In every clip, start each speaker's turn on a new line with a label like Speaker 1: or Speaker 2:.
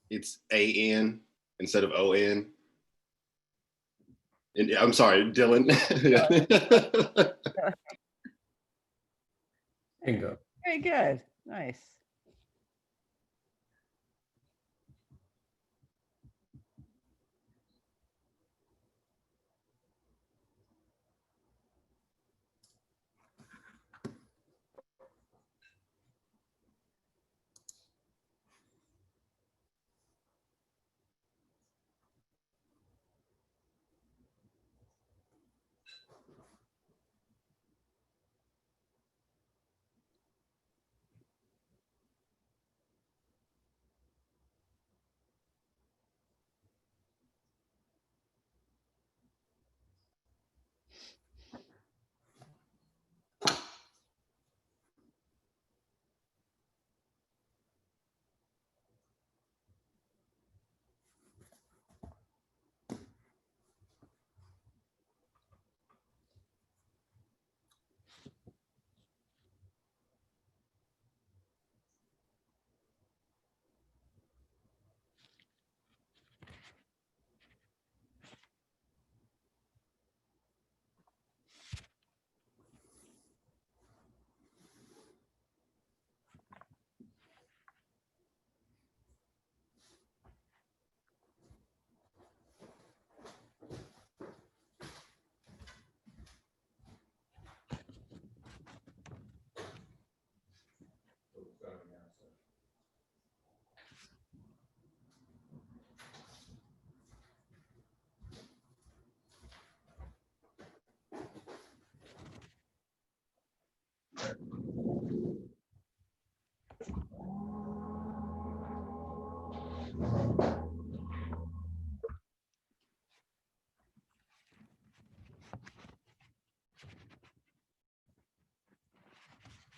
Speaker 1: It's A-N instead of O-N. And I'm sorry, Dylan.
Speaker 2: Bingo.
Speaker 3: Very good. Nice.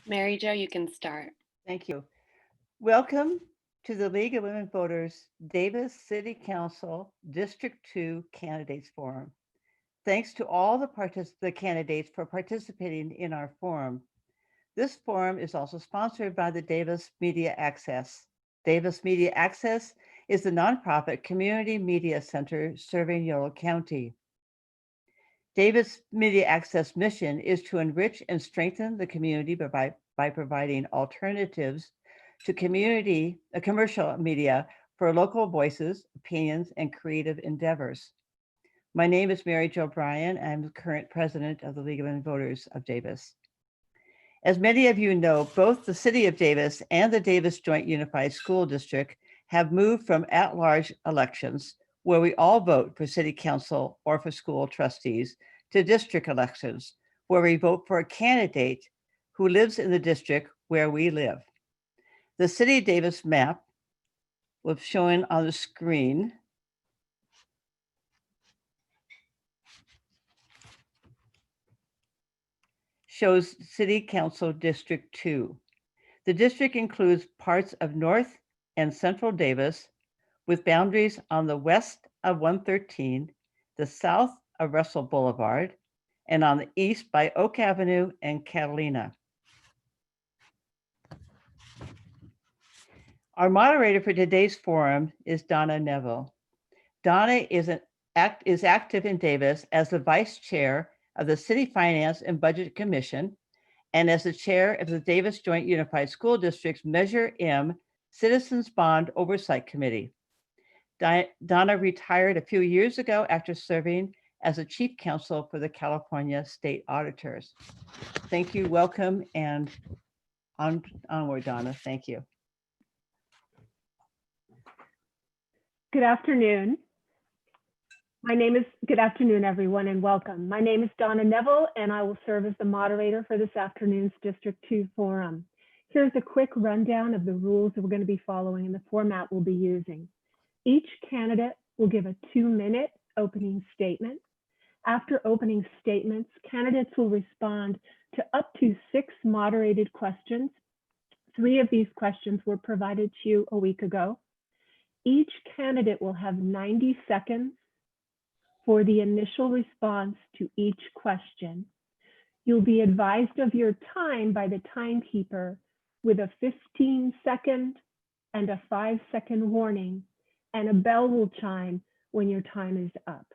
Speaker 4: Mary Jo, you can start.
Speaker 3: Thank you. Welcome to the League of Women Voters Davis City Council District 2 Candidates Forum. Thanks to all the candidates for participating in our forum. This forum is also sponsored by the Davis Media Access. Davis Media Access is the nonprofit community media center serving Yolo County. Davis Media Access mission is to enrich and strengthen the community by providing alternatives to commercial media for local voices, opinions, and creative endeavors. My name is Mary Jo Bryan. I'm the current president of the League of Women Voters of Davis. As many of you know, both the City of Davis and the Davis Joint Unified School District have moved from at-large elections, where we all vote for city council or for school trustees, to district elections, where we vote for a candidate who lives in the district where we live. The City of Davis map was shown on the screen. Shows City Council District 2. The district includes parts of North and Central Davis, with boundaries on the west of 113, the south of Russell Boulevard, and on the east by Oak Avenue and Catalina. Our moderator for today's forum is Donna Neville. Donna is active in Davis as the vice chair of the City Finance and Budget Commission and as the chair of the Davis Joint Unified School District's Measure M Citizens Bond Oversight Committee. Donna retired a few years ago after serving as a chief counsel for the California State Auditors. Thank you, welcome, and onward, Donna. Thank you.
Speaker 5: Good afternoon. Good afternoon, everyone, and welcome. My name is Donna Neville, and I will serve as the moderator for this afternoon's District 2 Forum. Here's a quick rundown of the rules that we're going to be following and the format we'll be using. Each candidate will give a 2-minute opening statement. After opening statements, candidates will respond to up to 6 moderated questions. 3 of these questions were provided to you a week ago. Each candidate will have 90 seconds for the initial response to each question. You'll be advised of your time by the timekeeper with a 15-second and a 5-second warning and a bell will chime when your time is up.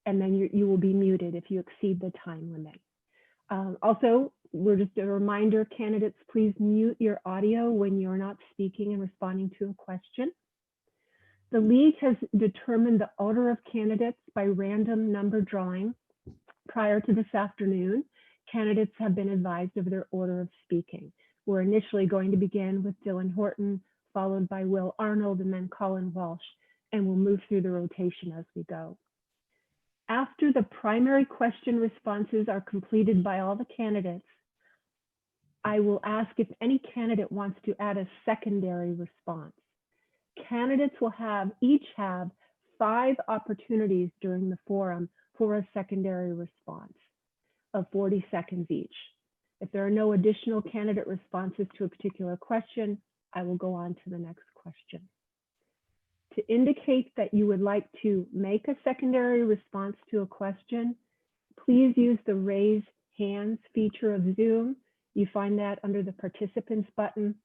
Speaker 5: And then you will be muted if you exceed the time limit. Also, we're just a reminder, candidates, please mute your audio when you're not speaking and responding to a question. The League has determined the order of candidates by random number drawing. Prior to this afternoon, candidates have been advised of their order of speaking. We're initially going to begin with Dillan Horton, followed by Will Arnold, and then Colin Walsh, and we'll move through the rotation as we go. After the primary question responses are completed by all the candidates, I will ask if any candidate wants to add a secondary response. Candidates will each have 5 opportunities during the forum for a secondary response of 40 seconds each. If there are no additional candidate responses to a particular question, I will go on to the next question. To indicate that you would like to make a secondary response to a question, please use the raise hands feature of Zoom. You find that under the participants button.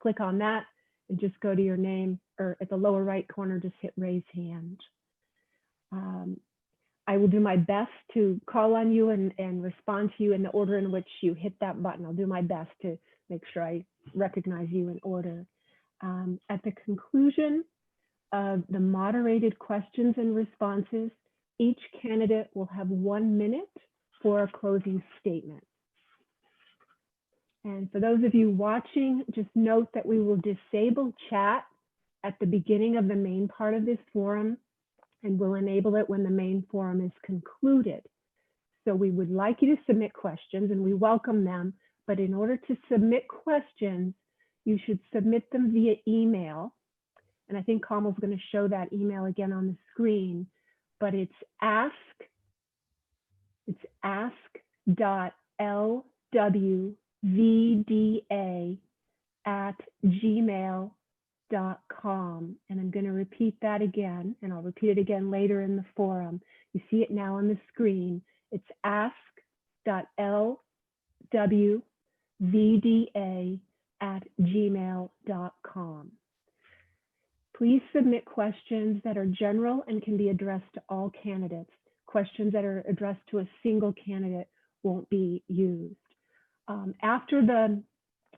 Speaker 5: Click on that and just go to your name, or at the lower right corner, just hit raise hand. I will do my best to call on you and respond to you in the order in which you hit that button. I'll do my best to make sure I recognize you in order. At the conclusion of the moderated questions and responses, each candidate will have 1 minute for a closing statement. And for those of you watching, just note that we will disable chat at the beginning of the main part of this forum, and we'll enable it when the main forum is concluded. So we would like you to submit questions, and we welcome them, but in order to submit questions, you should submit them via email. And I think Kamal's going to show that email again on the screen, but it's ask.lwvda@gmail.com. And I'm going to repeat that again, and I'll repeat it again later in the forum. You see it now on the screen. It's ask.lwvda@gmail.com. Please submit questions that are general and can be addressed to all candidates. Questions that are addressed to a single candidate won't be used. After the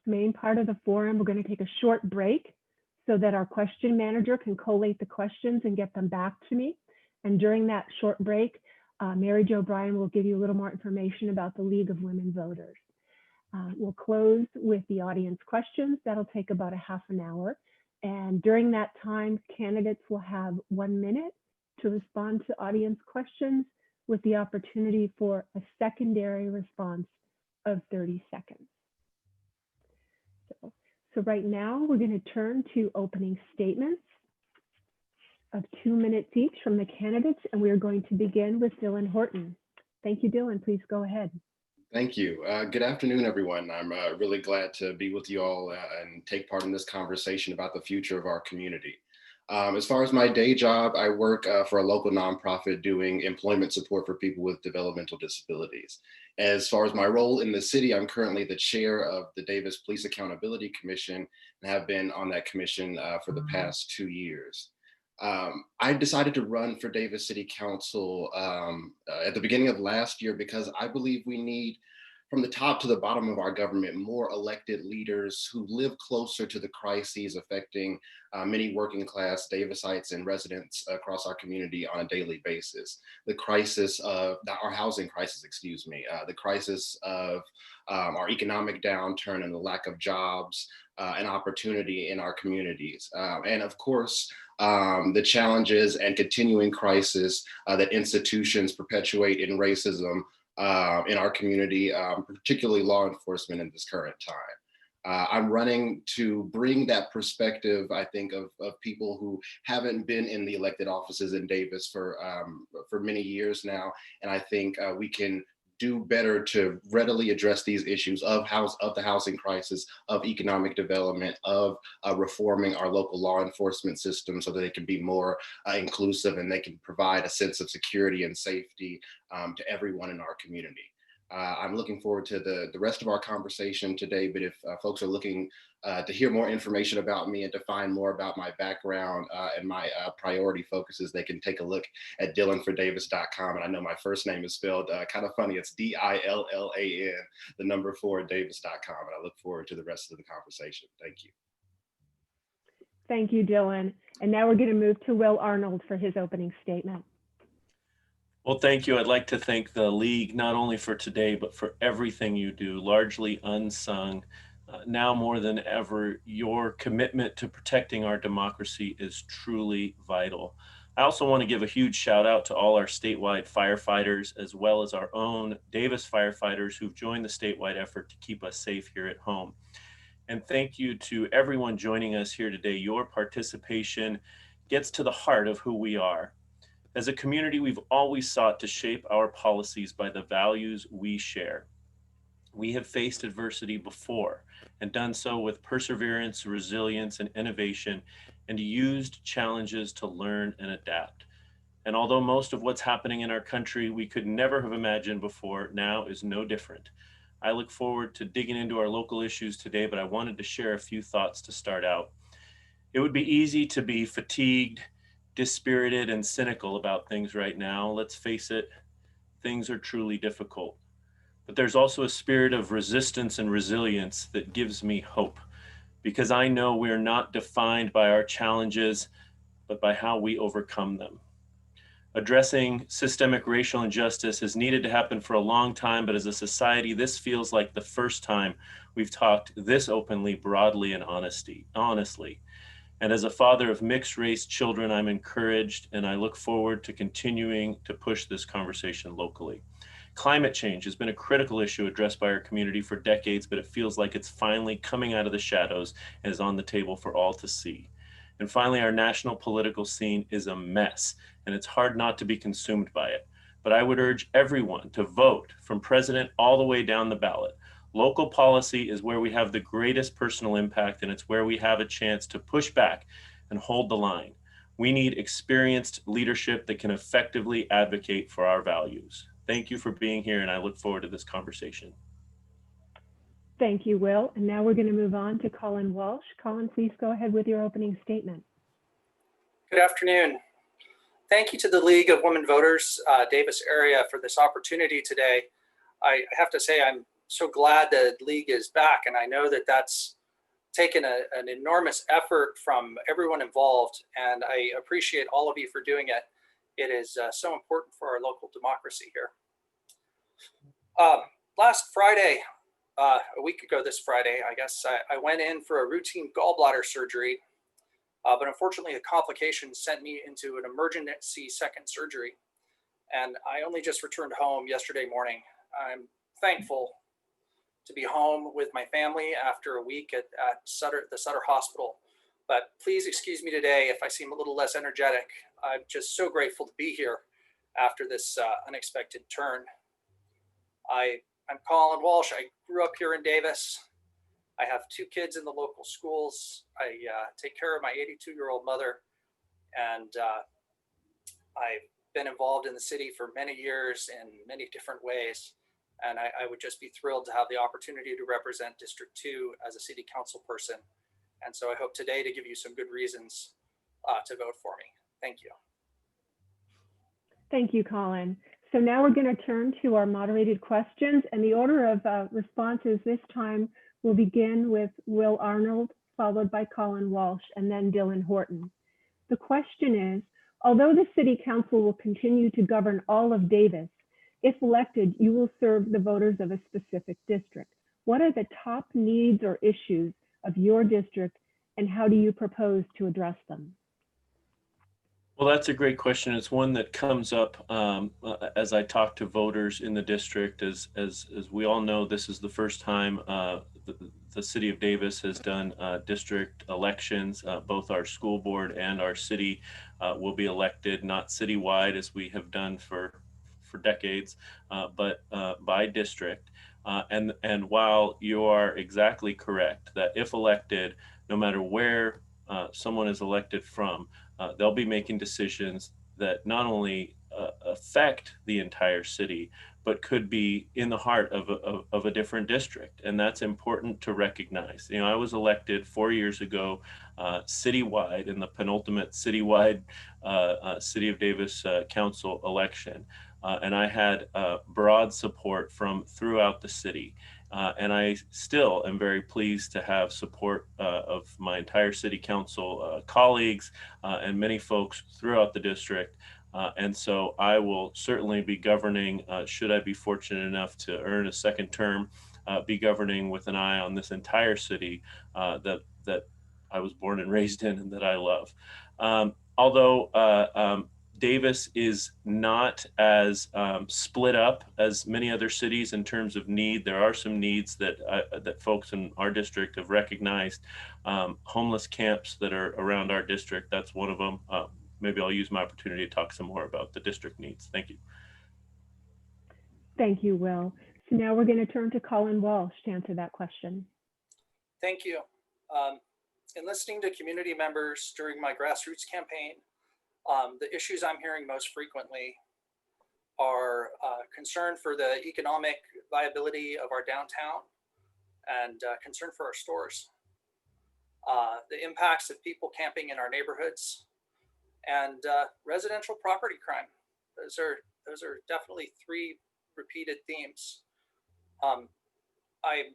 Speaker 5: main part of the forum, we're going to take a short break so that our question manager can collate the questions and get them back to me. And during that short break, Mary Jo Bryan will give you a little more information about the League of Women Voters. We'll close with the audience questions. That'll take about a half an hour. And during that time, candidates will have 1 minute to respond to audience questions with the opportunity for a secondary response of 30 seconds. So right now, we're going to turn to opening statements of 2 minutes each from the candidates, and we are going to begin with Dillan Horton. Thank you, Dillan. Please go ahead.
Speaker 1: Thank you. Good afternoon, everyone. I'm really glad to be with you all and take part in this conversation about the future of our community. As far as my day job, I work for a local nonprofit doing employment support for people with developmental disabilities. As far as my role in the city, I'm currently the chair of the Davis Police Accountability Commission and have been on that commission for the past 2 years. I decided to run for Davis City Council at the beginning of last year because I believe we need, from the top to the bottom of our government, more elected leaders who live closer to the crises affecting many working class Davisites and residents across our community on a daily basis. The crisis of our housing crisis, excuse me, the crisis of our economic downturn and the lack of jobs and opportunity in our communities. And of course, the challenges and continuing crisis that institutions perpetuate in racism in our community, particularly law enforcement in this current time. I'm running to bring that perspective, I think, of people who haven't been in the elected offices in Davis for many years now. And I think we can do better to readily address these issues of the housing crisis, of economic development, of reforming our local law enforcement system so that they can be more inclusive and they can provide a sense of security and safety to everyone in our community. I'm looking forward to the rest of our conversation today, but if folks are looking to hear more information about me and to find more about my background and my priority focuses, they can take a look at dillanfordavis.com. And I know my first name is spelled kind of funny. It's DILLAN, the number 4, Davis.com. And I look forward to the rest of the conversation. Thank you.
Speaker 5: Thank you, Dillan. And now we're going to move to Will Arnold for his opening statement.
Speaker 2: Well, thank you. I'd like to thank the League, not only for today, but for everything you do, largely unsung. Now more than ever, your commitment to protecting our democracy is truly vital. I also want to give a huge shout out to all our statewide firefighters, as well as our own Davis firefighters who've joined the statewide effort to keep us safe here at home. And thank you to everyone joining us here today. Your participation gets to the heart of who we are. As a community, we've always sought to shape our policies by the values we share. We have faced adversity before and done so with perseverance, resilience, and innovation, and used challenges to learn and adapt. And although most of what's happening in our country we could never have imagined before, now is no different. I look forward to digging into our local issues today, but I wanted to share a few thoughts to start out. It would be easy to be fatigued, dispirited, and cynical about things right now. Let's face it, things are truly difficult. But there's also a spirit of resistance and resilience that gives me hope, because I know we're not defined by our challenges, but by how we overcome them. Addressing systemic racial injustice has needed to happen for a long time, but as a society, this feels like the first time we've talked this openly, broadly, and honestly. And as a father of mixed race children, I'm encouraged and I look forward to continuing to push this conversation locally. Climate change has been a critical issue addressed by our community for decades, but it feels like it's finally coming out of the shadows and is on the table for all to see. And finally, our national political scene is a mess, and it's hard not to be consumed by it. But I would urge everyone to vote from president all the way down the ballot. Local policy is where we have the greatest personal impact, and it's where we have a chance to push back and hold the line. We need experienced leadership that can effectively advocate for our values. Thank you for being here, and I look forward to this conversation.
Speaker 5: Thank you, Will. And now we're going to move on to Colin Walsh. Colin, please go ahead with your opening statement.
Speaker 4: Good afternoon. Thank you to the League of Women Voters, Davis area, for this opportunity today. I have to say I'm so glad the League is back, and I know that that's taken an enormous effort from everyone involved, and I appreciate all of you for doing it. It is so important for our local democracy here. Last Friday, a week ago this Friday, I guess, I went in for a routine gallbladder surgery, but unfortunately a complication sent me into an emergency second surgery, and I only just returned home yesterday morning. I'm thankful to be home with my family after a week at the Sutter Hospital, but please excuse me today if I seem a little less energetic. I'm just so grateful to be here after this unexpected turn. I'm Colin Walsh. I grew up here in Davis. I have 2 kids in the local schools. I take care of my 82-year-old mother, and I've been involved in the city for many years in many different ways. And I would just be thrilled to have the opportunity to represent District 2 as a city council person. And so I hope today to give you some good reasons to vote for me. Thank you.
Speaker 5: Thank you, Colin. So now we're going to turn to our moderated questions, and the order of responses this time will begin with Will Arnold, followed by Colin Walsh, and then Dillan Horton. The question is, although the City Council will continue to govern all of Davis, if elected, you will serve the voters of a specific district. What are the top needs or issues of your district, and how do you propose to address them?
Speaker 2: Well, that's a great question. It's one that comes up as I talk to voters in the district. As we all know, this is the first time the city of Davis has done district elections. Both our school board and our city will be elected, not citywide as we have done for decades, but by district. And while you are exactly correct that if elected, no matter where someone is elected from, they'll be making decisions that not only affect the entire city, but could be in the heart of a different district. And that's important to recognize. You know, I was elected 4 years ago citywide in the penultimate citywide City of Davis Council election. And I had broad support from throughout the city. And I still am very pleased to have support of my entire city council colleagues and many folks throughout the district. And so I will certainly be governing, should I be fortunate enough to earn a second term, be governing with an eye on this entire city that I was born and raised in and that I love. Although Davis is not as split up as many other cities in terms of need. There are some needs that that folks in our district have recognized. Homeless camps that are around our district, that's one of them. Maybe I'll use my opportunity to talk some more about the district needs. Thank you.
Speaker 5: Thank you, Will. So now we're going to turn to Colin Walsh to answer that question.
Speaker 4: Thank you. In listening to community members during my grassroots campaign, the issues I'm hearing most frequently are concern for the economic viability of our downtown and concern for our stores, the impacts of people camping in our neighborhoods, and residential property crime. Those are definitely three repeated themes. I'm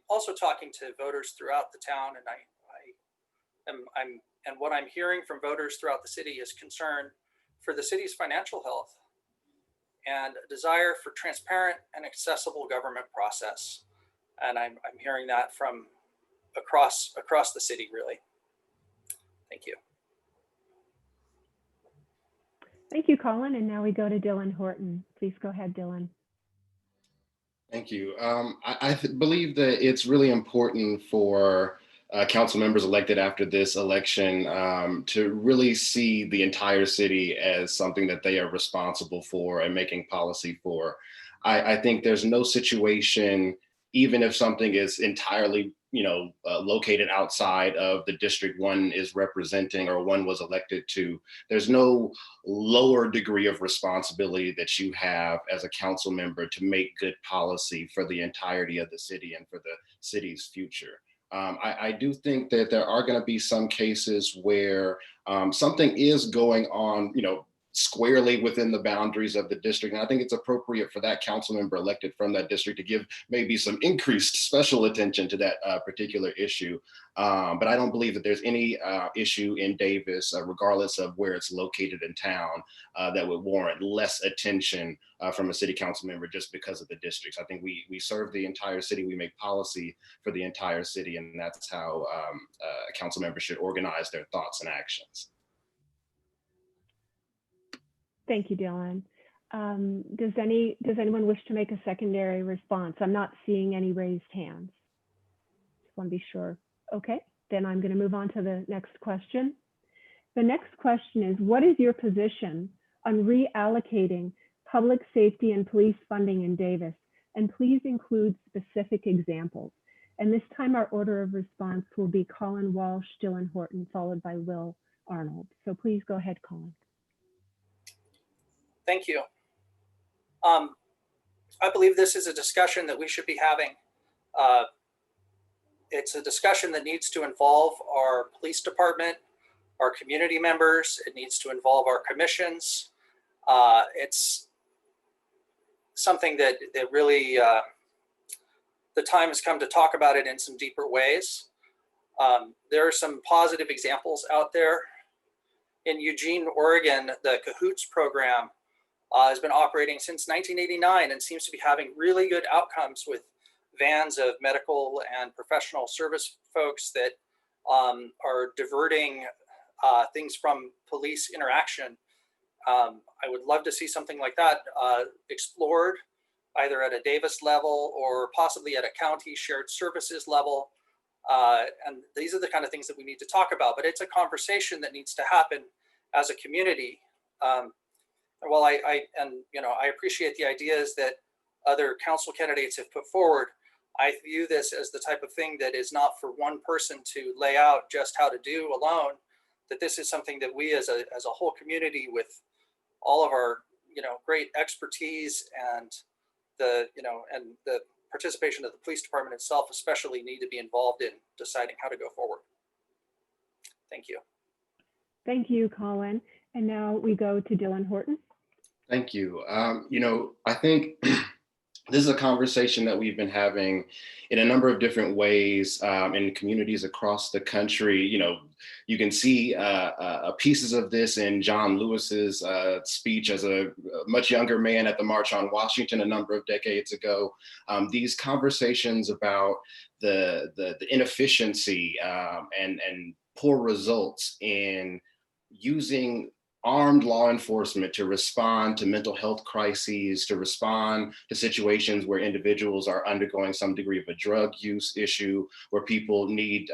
Speaker 4: also talking to voters throughout the town, and what I'm hearing from voters throughout the city is concern for the city's financial health and a desire for transparent and accessible government process. And I'm hearing that from across the city, really. Thank you.
Speaker 5: Thank you, Colin. And now we go to Dillan Horton. Please go ahead, Dillan.
Speaker 1: Thank you. I believe that it's really important for council members elected after this election to really see the entire city as something that they are responsible for and making policy for. I think there's no situation, even if something is entirely located outside of the district one is representing or one was elected to, there's no lower degree of responsibility that you have as a council member to make good policy for the entirety of the city and for the city's future. I do think that there are going to be some cases where something is going on, squarely within the boundaries of the district. And I think it's appropriate for that council member elected from that district to give maybe some increased special attention to that particular issue. But I don't believe that there's any issue in Davis, regardless of where it's located in town, that would warrant less attention from a city council member just because of the districts. I think we serve the entire city, we make policy for the entire city, and that's how a council member should organize their thoughts and actions.
Speaker 5: Thank you, Dylan. Does anyone wish to make a secondary response? I'm not seeing any raised hands. Just want to be sure. Okay, then I'm going to move on to the next question. The next question is, what is your position on reallocating public safety and police funding in Davis? And please include specific examples. And this time our order of response will be Colin Walsh, Dillan Horton, followed by Will Arnold. So please go ahead, Colin.
Speaker 4: Thank you. I believe this is a discussion that we should be having. It's a discussion that needs to involve our police department, our community members. It needs to involve our commissions. It's something that really, the time has come to talk about it in some deeper ways. There are some positive examples out there. In Eugene, Oregon, the Cahoots program has been operating since 1989 and seems to be having really good outcomes with vans of medical and professional service folks that are diverting things from police interaction. I would love to see something like that explored either at a Davis level or possibly at a county shared services level. And these are the kind of things that we need to talk about, but it's a conversation that needs to happen as a community. While I appreciate the ideas that other council candidates have put forward, I view this as the type of thing that is not for one person to lay out just how to do alone, that this is something that we as a whole community with all of our great expertise and and the participation of the police department itself especially need to be involved in deciding how to go forward. Thank you.
Speaker 5: Thank you, Colin. And now we go to Dillan Horton.
Speaker 1: Thank you. I think this is a conversation that we've been having in a number of different ways in communities across the country. You can see pieces of this in John Lewis's speech as a much younger man at the March on Washington a number of decades ago. These conversations about the inefficiency and poor results in using armed law enforcement to respond to mental health crises, to respond to situations where individuals are undergoing some degree of a drug use issue, where people need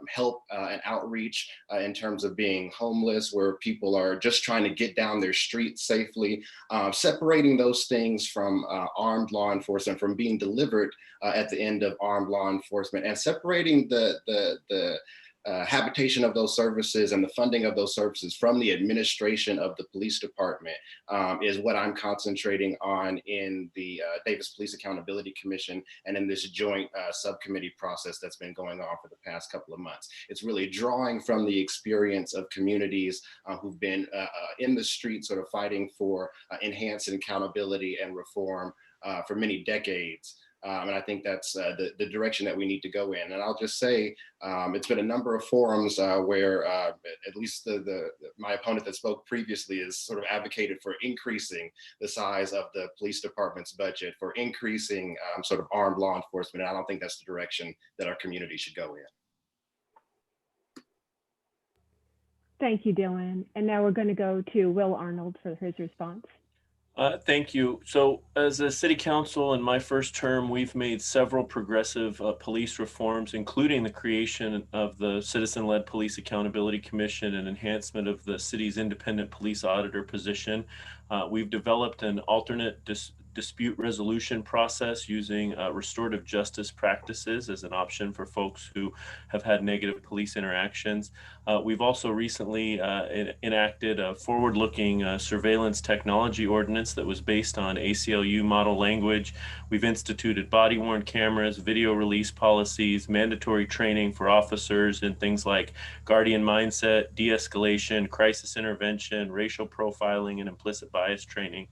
Speaker 1: help and outreach in terms of being homeless, where people are just trying to get down their street safely, separating those things from armed law enforcement, from being delivered at the end of armed law enforcement, and separating the habitation of those services and the funding of those services from the administration of the police department is what I'm concentrating on in the Davis Police Accountability Commission and in this joint subcommittee process that's been going on for the past couple of months. It's really drawing from the experience of communities who've been in the street sort of fighting for enhanced accountability and reform for many decades. And I think that's the direction that we need to go in. And I'll just say, it's been a number of forums where at least my opponent that spoke previously has sort of advocated for increasing the size of the police department's budget, for increasing sort of armed law enforcement. And I don't think that's the direction that our community should go in.
Speaker 5: Thank you, Dillan. And now we're going to go to Will Arnold for his response.
Speaker 2: Thank you. So as a city council in my first term, we've made several progressive police reforms, including the creation of the Citizen-Led Police Accountability Commission and enhancement of the city's independent police auditor position. We've developed an alternate dispute resolution process using restorative justice practices as an option for folks who have had negative police interactions. We've also recently enacted a forward-looking surveillance technology ordinance that was based on ACLU model language. We've instituted body-worn cameras, video release policies, mandatory training for officers in things like guardian mindset, de-escalation, crisis intervention, racial profiling, and implicit bias training.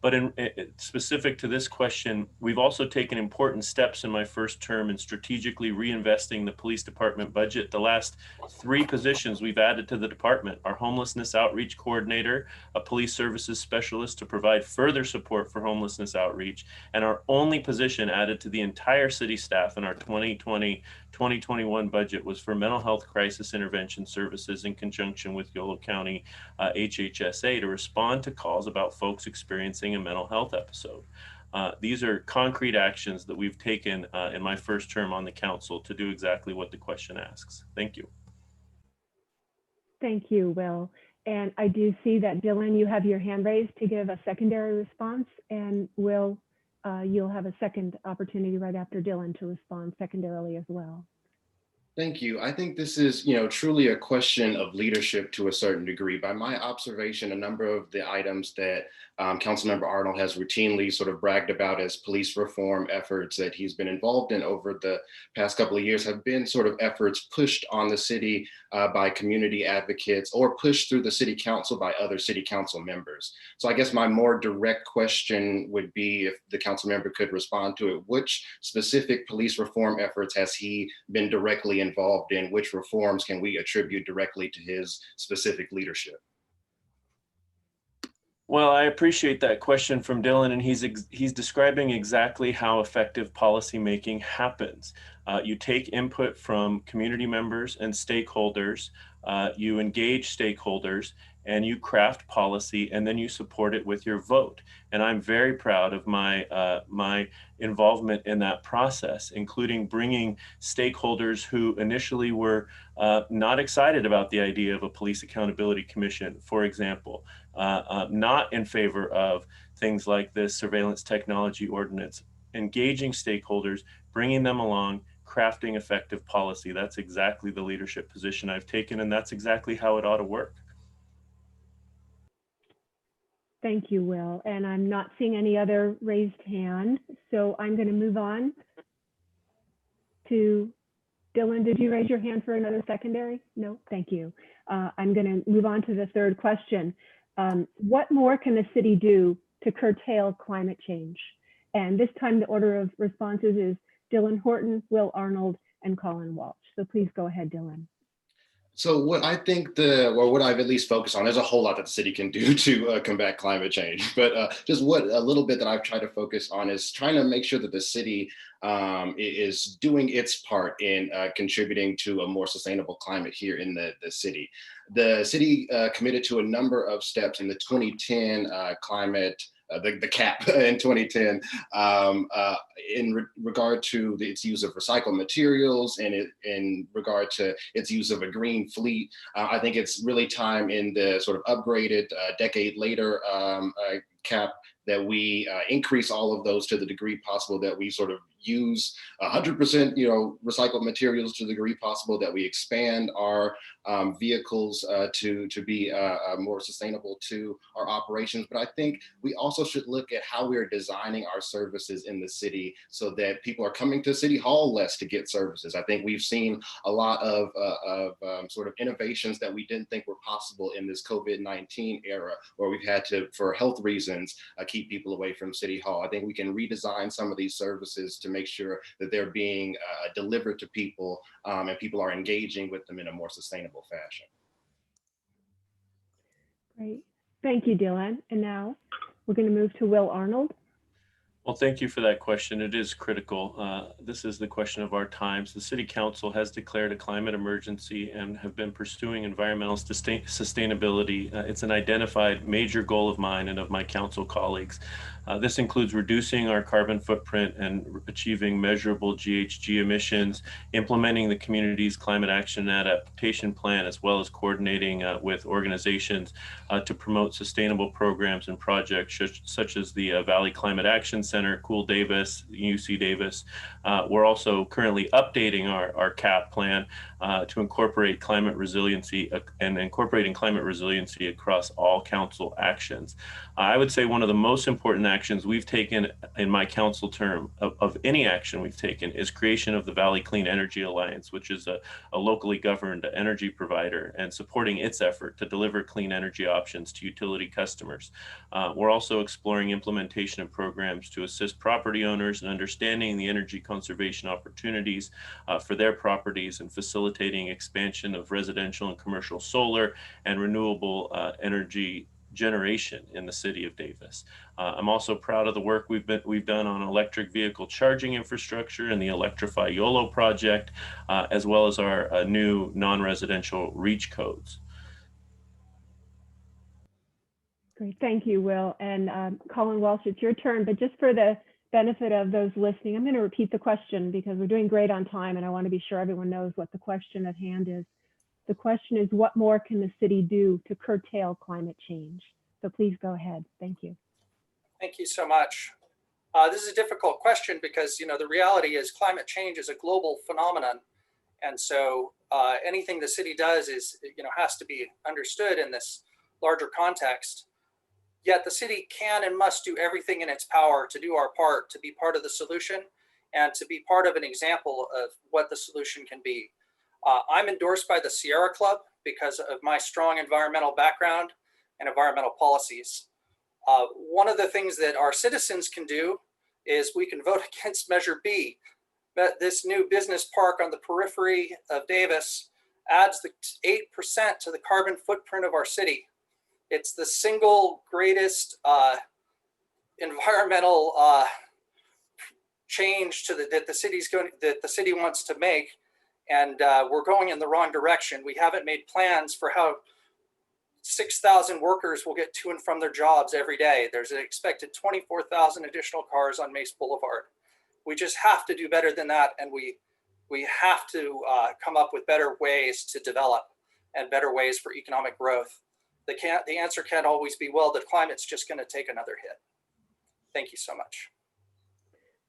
Speaker 2: But specific to this question, we've also taken important steps in my first term in strategically reinvesting the police department budget. The last 3 positions we've added to the department: our homelessness outreach coordinator, a police services specialist to provide further support for homelessness outreach, and our only position added to the entire city staff in our 2020-2021 budget was for mental health crisis intervention services in conjunction with Yolo County HHSA to respond to calls about folks experiencing a mental health episode. These are concrete actions that we've taken in my first term on the council to do exactly what the question asks. Thank you.
Speaker 5: Thank you, Will. And I do see that, Dillan, you have your hand raised to give a secondary response, and Will, you'll have a second opportunity right after Dillan to respond secondarily as well.
Speaker 1: Thank you. I think this is, truly a question of leadership to a certain degree. By my observation, a number of the items that Councilmember Arnold has routinely sort of bragged about as police reform efforts that he's been involved in over the past couple of years have been sort of efforts pushed on the city by community advocates or pushed through the city council by other city council members. So I guess my more direct question would be, if the council member could respond to it, which specific police reform efforts has he been directly involved in? Which reforms can we attribute directly to his specific leadership?
Speaker 2: Well, I appreciate that question from Dillan, and he's describing exactly how effective policymaking happens. You take input from community members and stakeholders, you engage stakeholders, and you craft policy, and then you support it with your vote. And I'm very proud of my involvement in that process, including bringing stakeholders who initially were not excited about the idea of a police accountability commission, for example, not in favor of things like this surveillance technology ordinance, engaging stakeholders, bringing them along, crafting effective policy. That's exactly the leadership position I've taken, and that's exactly how it ought to work.
Speaker 5: Thank you, Will. And I'm not seeing any other raised hand. So I'm going to move on to Dylan. Did you raise your hand for another secondary? No, thank you. I'm going to move on to the third question. What more can the city do to curtail climate change? And this time the order of responses is Dillan Horton, Will Arnold, and Colin Walsh. So please go ahead, Dylan.
Speaker 1: So what I think what I've at least focused on, there's a whole lot that the city can do to combat climate change, but just what a little bit that I've tried to focus on is trying to make sure that the city is doing its part in contributing to a more sustainable climate here in the city. The city committed to a number of steps in the 2010 climate the cap in 2010 in regard to its use of recycled materials and in regard to its use of a green fleet. I think it's really time in the sort of upgraded decade later cap that we increase all of those to the degree possible, that we sort of use 100% recycled materials to the degree possible, that we expand our vehicles to be more sustainable to our operations. But I think we also should look at how we're designing our services in the city so that people are coming to City Hall less to get services. I think we've seen a lot of sort of innovations that we didn't think were possible in this COVID-19 era, where we've had to, for health reasons, keep people away from City Hall. I think we can redesign some of these services to make sure that they're being delivered to people and people are engaging with them in a more sustainable fashion.
Speaker 5: Great. Thank you, Dylan. And now we're going to move to Will Arnold.
Speaker 2: Well, thank you for that question. It is critical. This is the question of our times. The City Council has declared a climate emergency and have been pursuing environmental sustainability. It's an identified major goal of mine and of my council colleagues. This includes reducing our carbon footprint and achieving measurable GHG emissions, implementing the community's climate action and adaptation plan, as well as coordinating with organizations to promote sustainable programs and projects such as the Valley Climate Action Center, Cool Davis, UC Davis. We're also currently updating our CAP plan to incorporate climate resiliency and incorporating climate resiliency across all council actions. I would say one of the most important actions we've taken in my council term of any action we've taken is creation of the Valley Clean Energy Alliance, which is a locally governed energy provider, and supporting its effort to deliver clean energy options to utility customers. We're also exploring implementation of programs to assist property owners in understanding the energy conservation opportunities for their properties and facilitating expansion of residential and commercial solar and renewable energy generation in the city of Davis. I'm also proud of the work we've done on electric vehicle charging infrastructure and the Electrify YOLO project, as well as our new non-residential REACH codes.
Speaker 5: Great, thank you, Will. And Colin Walsh, it's your turn, but just for the benefit of those listening, I'm going to repeat the question because we're doing great on time and I want to be sure everyone knows what the question at hand is. The question is, what more can the city do to curtail climate change? So please go ahead. Thank you.
Speaker 4: Thank you so much. This is a difficult question because, the reality is climate change is a global phenomenon. And so anything the city does is, has to be understood in this larger context. Yet the city can and must do everything in its power to do our part, to be part of the solution and to be part of an example of what the solution can be. I'm endorsed by the Sierra Club because of my strong environmental background and environmental policies. One of the things that our citizens can do is we can vote against Measure B. This new business park on the periphery of Davis adds the 8% to the carbon footprint of our city. It's the single greatest environmental change that the city wants to make. And we're going in the wrong direction. We haven't made plans for how 6,000 workers will get to and from their jobs every day. There's an expected 24,000 additional cars on Mace Boulevard. We just have to do better than that. And we have to come up with better ways to develop and better ways for economic growth. The answer can't always be, well, the climate's just going to take another hit. Thank you so much.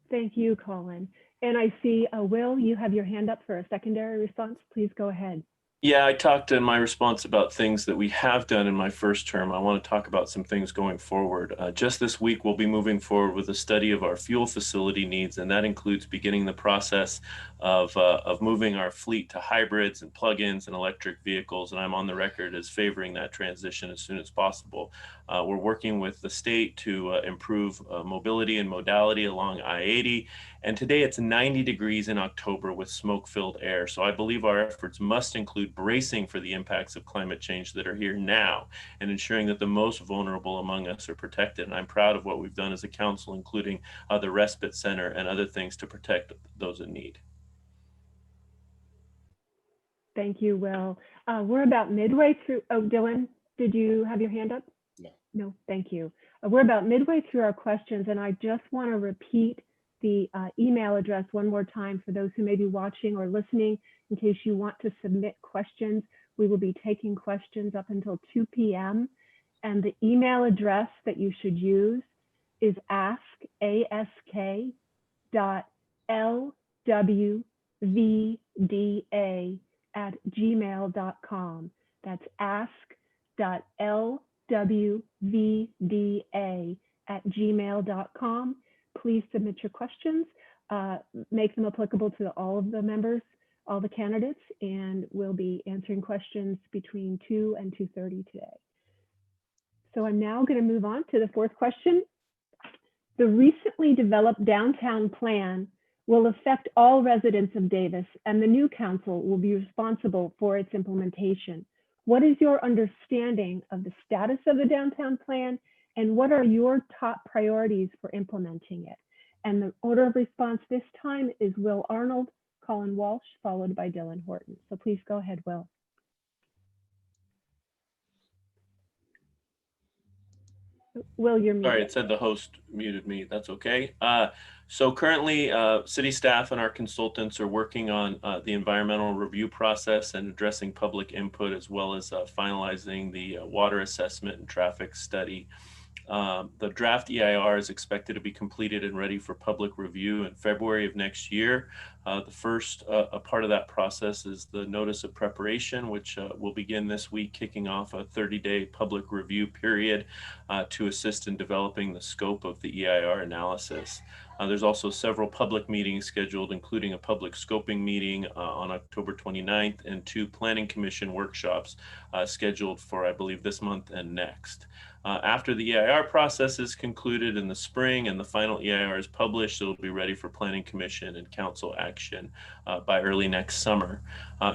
Speaker 5: Thank you, Colin. And I see, Will, you have your hand up for a secondary response. Please go ahead.
Speaker 2: Yeah, I talked in my response about things that we have done in my first term. I want to talk about some things going forward. Just this week, we'll be moving forward with a study of our fuel facility needs, and that includes beginning the process of moving our fleet to hybrids and plug-ins and electric vehicles. And I'm on the record as favoring that transition as soon as possible. We're working with the state to improve mobility and modality along I-80. And today it's 90 degrees in October with smoke-filled air. So I believe our efforts must include bracing for the impacts of climate change that are here now and ensuring that the most vulnerable among us are protected. And I'm proud of what we've done as a council, including the respite center and other things to protect those in need.
Speaker 5: Thank you, Will. We're about midway through. Oh, Dylan, did you have your hand up?
Speaker 1: No.
Speaker 5: No, thank you. We're about midway through our questions, and I just want to repeat the email address one more time for those who may be watching or listening in case you want to submit questions. We will be taking questions up until 2 p.m. And the email address that you should use is ask@lwvda@gmail.com. That's ask.lwvda@gmail.com. Please submit your questions, make them applicable to all of the members, all the candidates, and we'll be answering questions between 2 and 2:30 today. So I'm now going to move on to the fourth question. The recently developed downtown plan will affect all residents of Davis, and the new council will be responsible for its implementation. What is your understanding of the status of the downtown plan, and what are your top priorities for implementing it? And the order of response this time is Will Arnold, Colin Walsh, followed by Dillan Horton. So please go ahead, Will. Will, you're muted.
Speaker 2: Sorry, it said the host muted me. That's okay. So currently, city staff and our consultants are working on the environmental review process and addressing public input, as well as finalizing the water assessment and traffic study. The draft EIR is expected to be completed and ready for public review in February of next year. The first part of that process is the notice of preparation, which will begin this week, kicking off a 30-day public review period to assist in developing the scope of the EIR analysis. There's also several public meetings scheduled, including a public scoping meeting on October 29th and 2 planning commission workshops scheduled for, I believe, this month and next. After the EIR process is concluded in the spring and the final EIR is published, it'll be ready for planning commission and council action by early next summer.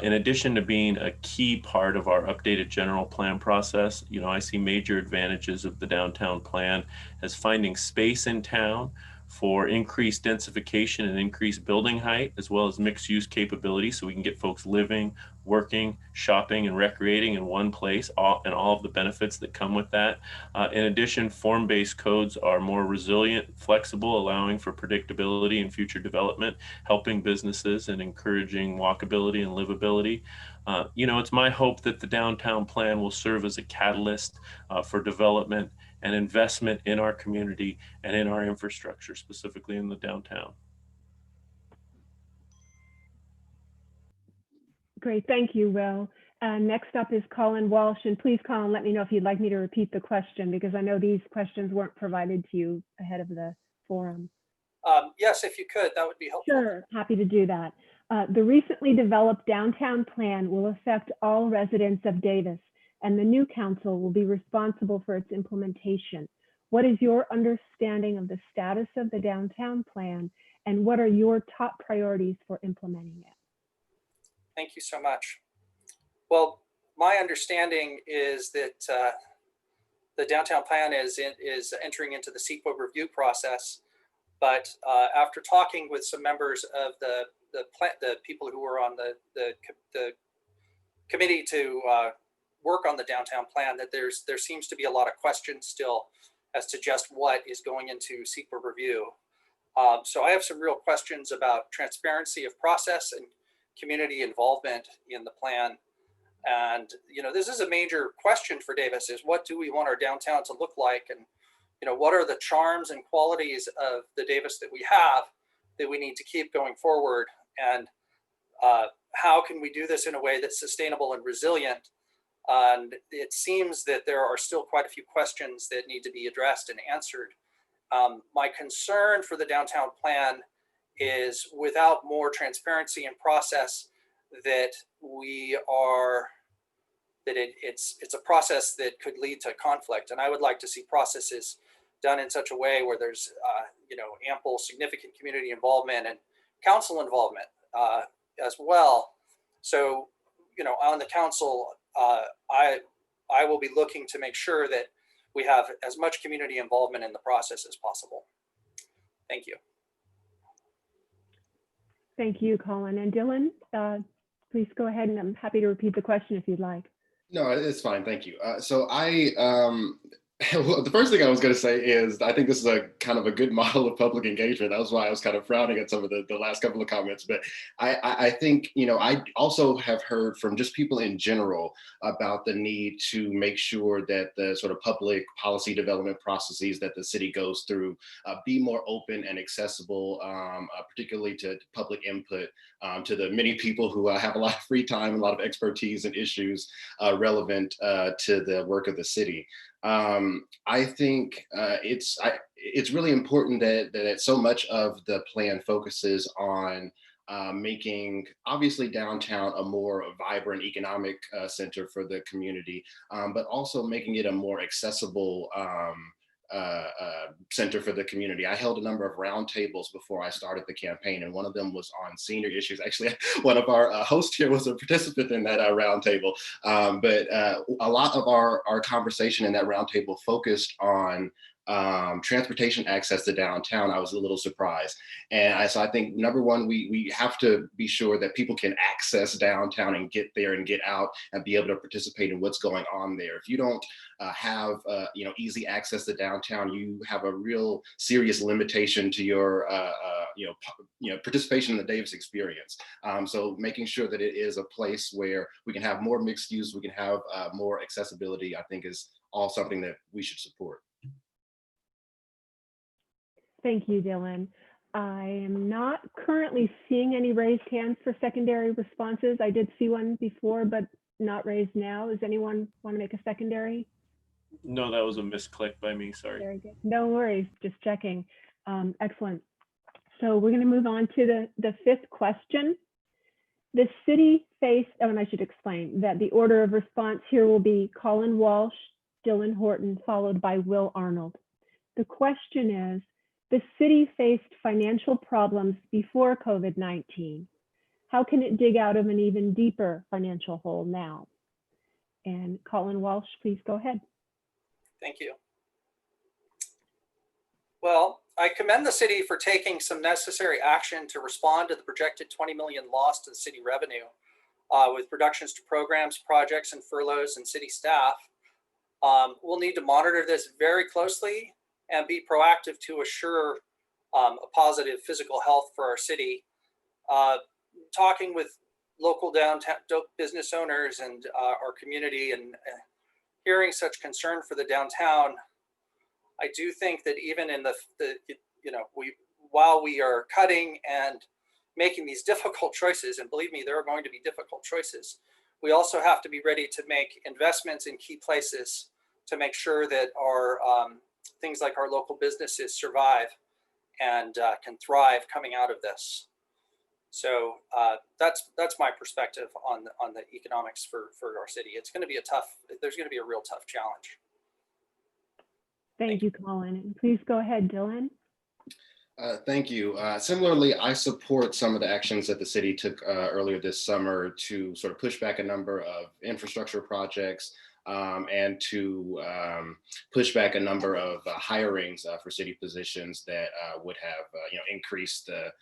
Speaker 2: In addition to being a key part of our updated general plan process, I see major advantages of the downtown plan as finding space in town for increased densification and increased building height, as well as mixed use capability, so we can get folks living, working, shopping, and recreating in one place, and all of the benefits that come with that. In addition, form-based codes are more resilient, flexible, allowing for predictability and future development, helping businesses and encouraging walkability and livability. It's my hope that the downtown plan will serve as a catalyst for development and investment in our community and in our infrastructure, specifically in the downtown.
Speaker 5: Great, thank you, Will. Next up is Colin Walsh, and please, Colin, let me know if you'd like me to repeat the question, because I know these questions weren't provided to you ahead of the forum.
Speaker 4: Yes, if you could, that would be helpful.
Speaker 5: Sure, happy to do that. The recently developed downtown plan will affect all residents of Davis, and the new council will be responsible for its implementation. What is your understanding of the status of the downtown plan, and what are your top priorities for implementing it?
Speaker 4: Thank you so much. Well, my understanding is that the downtown plan is entering into the CEQA review process, but after talking with some members of the people who were on the committee to work on the downtown plan, that there seems to be a lot of questions still as to just what is going into CEQA review. So I have some real questions about transparency of process and community involvement in the plan. And, this is a major question for Davis, is what do we want our downtown to look like? And, what are the charms and qualities of the Davis that we have that we need to keep going forward? And how can we do this in a way that's sustainable and resilient? And it seems that there are still quite a few questions that need to be addressed and answered. My concern for the downtown plan is without more transparency and process, that it's a process that could lead to conflict. And I would like to see processes done in such a way where there's ample, significant community involvement and council involvement as well. So, on the council, I will be looking to make sure that we have as much community involvement in the process as possible. Thank you.
Speaker 5: Thank you, Colin. And Dylan, please go ahead, and I'm happy to repeat the question if you'd like.
Speaker 1: No, it's fine. Thank you. So well, the first thing I was going to say is I think this is a kind of a good model of public engagement. That was why I was kind of frowning at some of the last couple of comments. But I think, I also have heard from just people in general about the need to make sure that the sort of public policy development processes that the city goes through be more open and accessible, particularly to public input, to the many people who have a lot of free time, a lot of expertise and issues relevant to the work of the city. I think it's really important that so much of the plan focuses on making, obviously, downtown a more vibrant economic center for the community, but also making it a more accessible center for the community. I held a number of roundtables before I started the campaign, and one of them was on senior issues. Actually, one of our hosts here was a participant in that roundtable. But a lot of our conversation in that roundtable focused on transportation access to downtown. I was a little surprised. And so I think, number one, we have to be sure that people can access downtown and get there and get out and be able to participate in what's going on there. If you don't have easy access to downtown, you have a real serious limitation to your participation in the Davis experience. So making sure that it is a place where we can have more mixed use, we can have more accessibility, I think is all something that we should support.
Speaker 5: Thank you, Dylan. I am not currently seeing any raised hands for secondary responses. I did see one before, but not raised now. Does anyone want to make a secondary?
Speaker 2: No, that was a misclick by me, sorry.
Speaker 5: Very good. No worries, just checking. Excellent. So we're going to move on to the fifth question. The city faced, and I should explain that the order of response here will be Colin Walsh, Dillan Horton, followed by Will Arnold. The question is, the city faced financial problems before COVID-19. How can it dig out of an even deeper financial hole now? And Colin Walsh, please go ahead.
Speaker 4: Thank you. Well, I commend the city for taking some necessary action to respond to the projected 20 million loss to the city revenue with reductions to programs, projects, and furloughs and city staff. We'll need to monitor this very closely and be proactive to assure a positive physical health for our city. Talking with local downtown business owners and our community and hearing such concern for the downtown, I do think that even in while we are cutting and making these difficult choices, and believe me, there are going to be difficult choices, we also have to be ready to make investments in key places to make sure that our things like our local businesses survive and can thrive coming out of this. So that's my perspective on the economics for our city. It's going to be there's going to be a real tough challenge.
Speaker 5: Thank you, Colin. And please go ahead, Dylan.
Speaker 1: Thank you. Similarly, I support some of the actions that the city took earlier this summer to sort of push back a number of infrastructure projects and to push back a number of hirings for city positions that would have increased the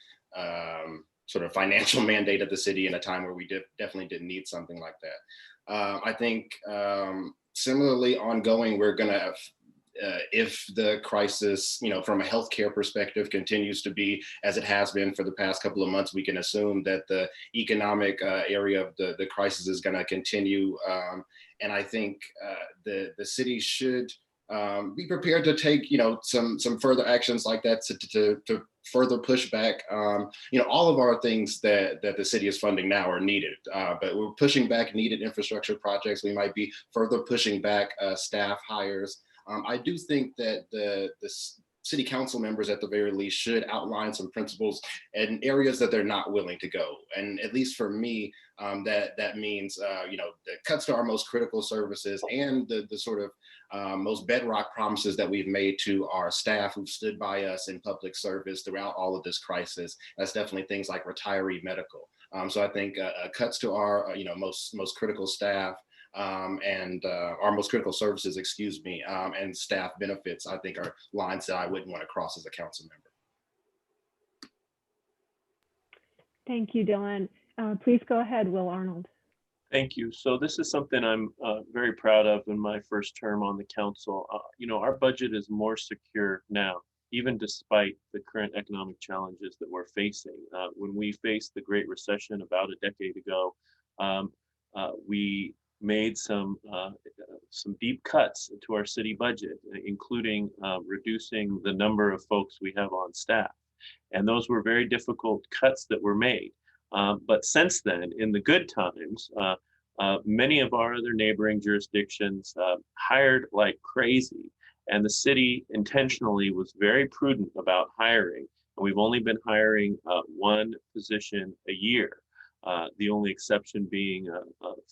Speaker 1: sort of financial mandate of the city in a time where we definitely didn't need something like that. I think similarly ongoing, we're going to have if the crisis, from a healthcare perspective continues to be as it has been for the past couple of months, we can assume that the economic area of the crisis is going to continue. And I think the city should be prepared to take, some further actions like that to further push back. All of our things that the city is funding now are needed, but we're pushing back needed infrastructure projects. We might be further pushing back staff hires. I do think that the city council members at the very least should outline some principles and areas that they're not willing to go. And at least for me, that means, the cuts to our most critical services and the sort of most bedrock promises that we've made to our staff who've stood by us in public service throughout all of this crisis. That's definitely things like retiree medical. So I think cuts to our, most critical staff, and our most critical services, and staff benefits, I think are lines that I wouldn't want to cross as a council member.
Speaker 5: Thank you, Dillan. Please go ahead, Will Arnold.
Speaker 2: Thank you. So this is something I'm very proud of in my first term on the council. Our budget is more secure now, even despite the current economic challenges that we're facing. When we faced the Great Recession about a decade ago, we made some deep cuts to our city budget, including reducing the number of folks we have on staff. And those were very difficult cuts that were made. But since then, in the good times, many of our other neighboring jurisdictions hired like crazy. And the city intentionally was very prudent about hiring. And we've only been hiring one position a year. The only exception being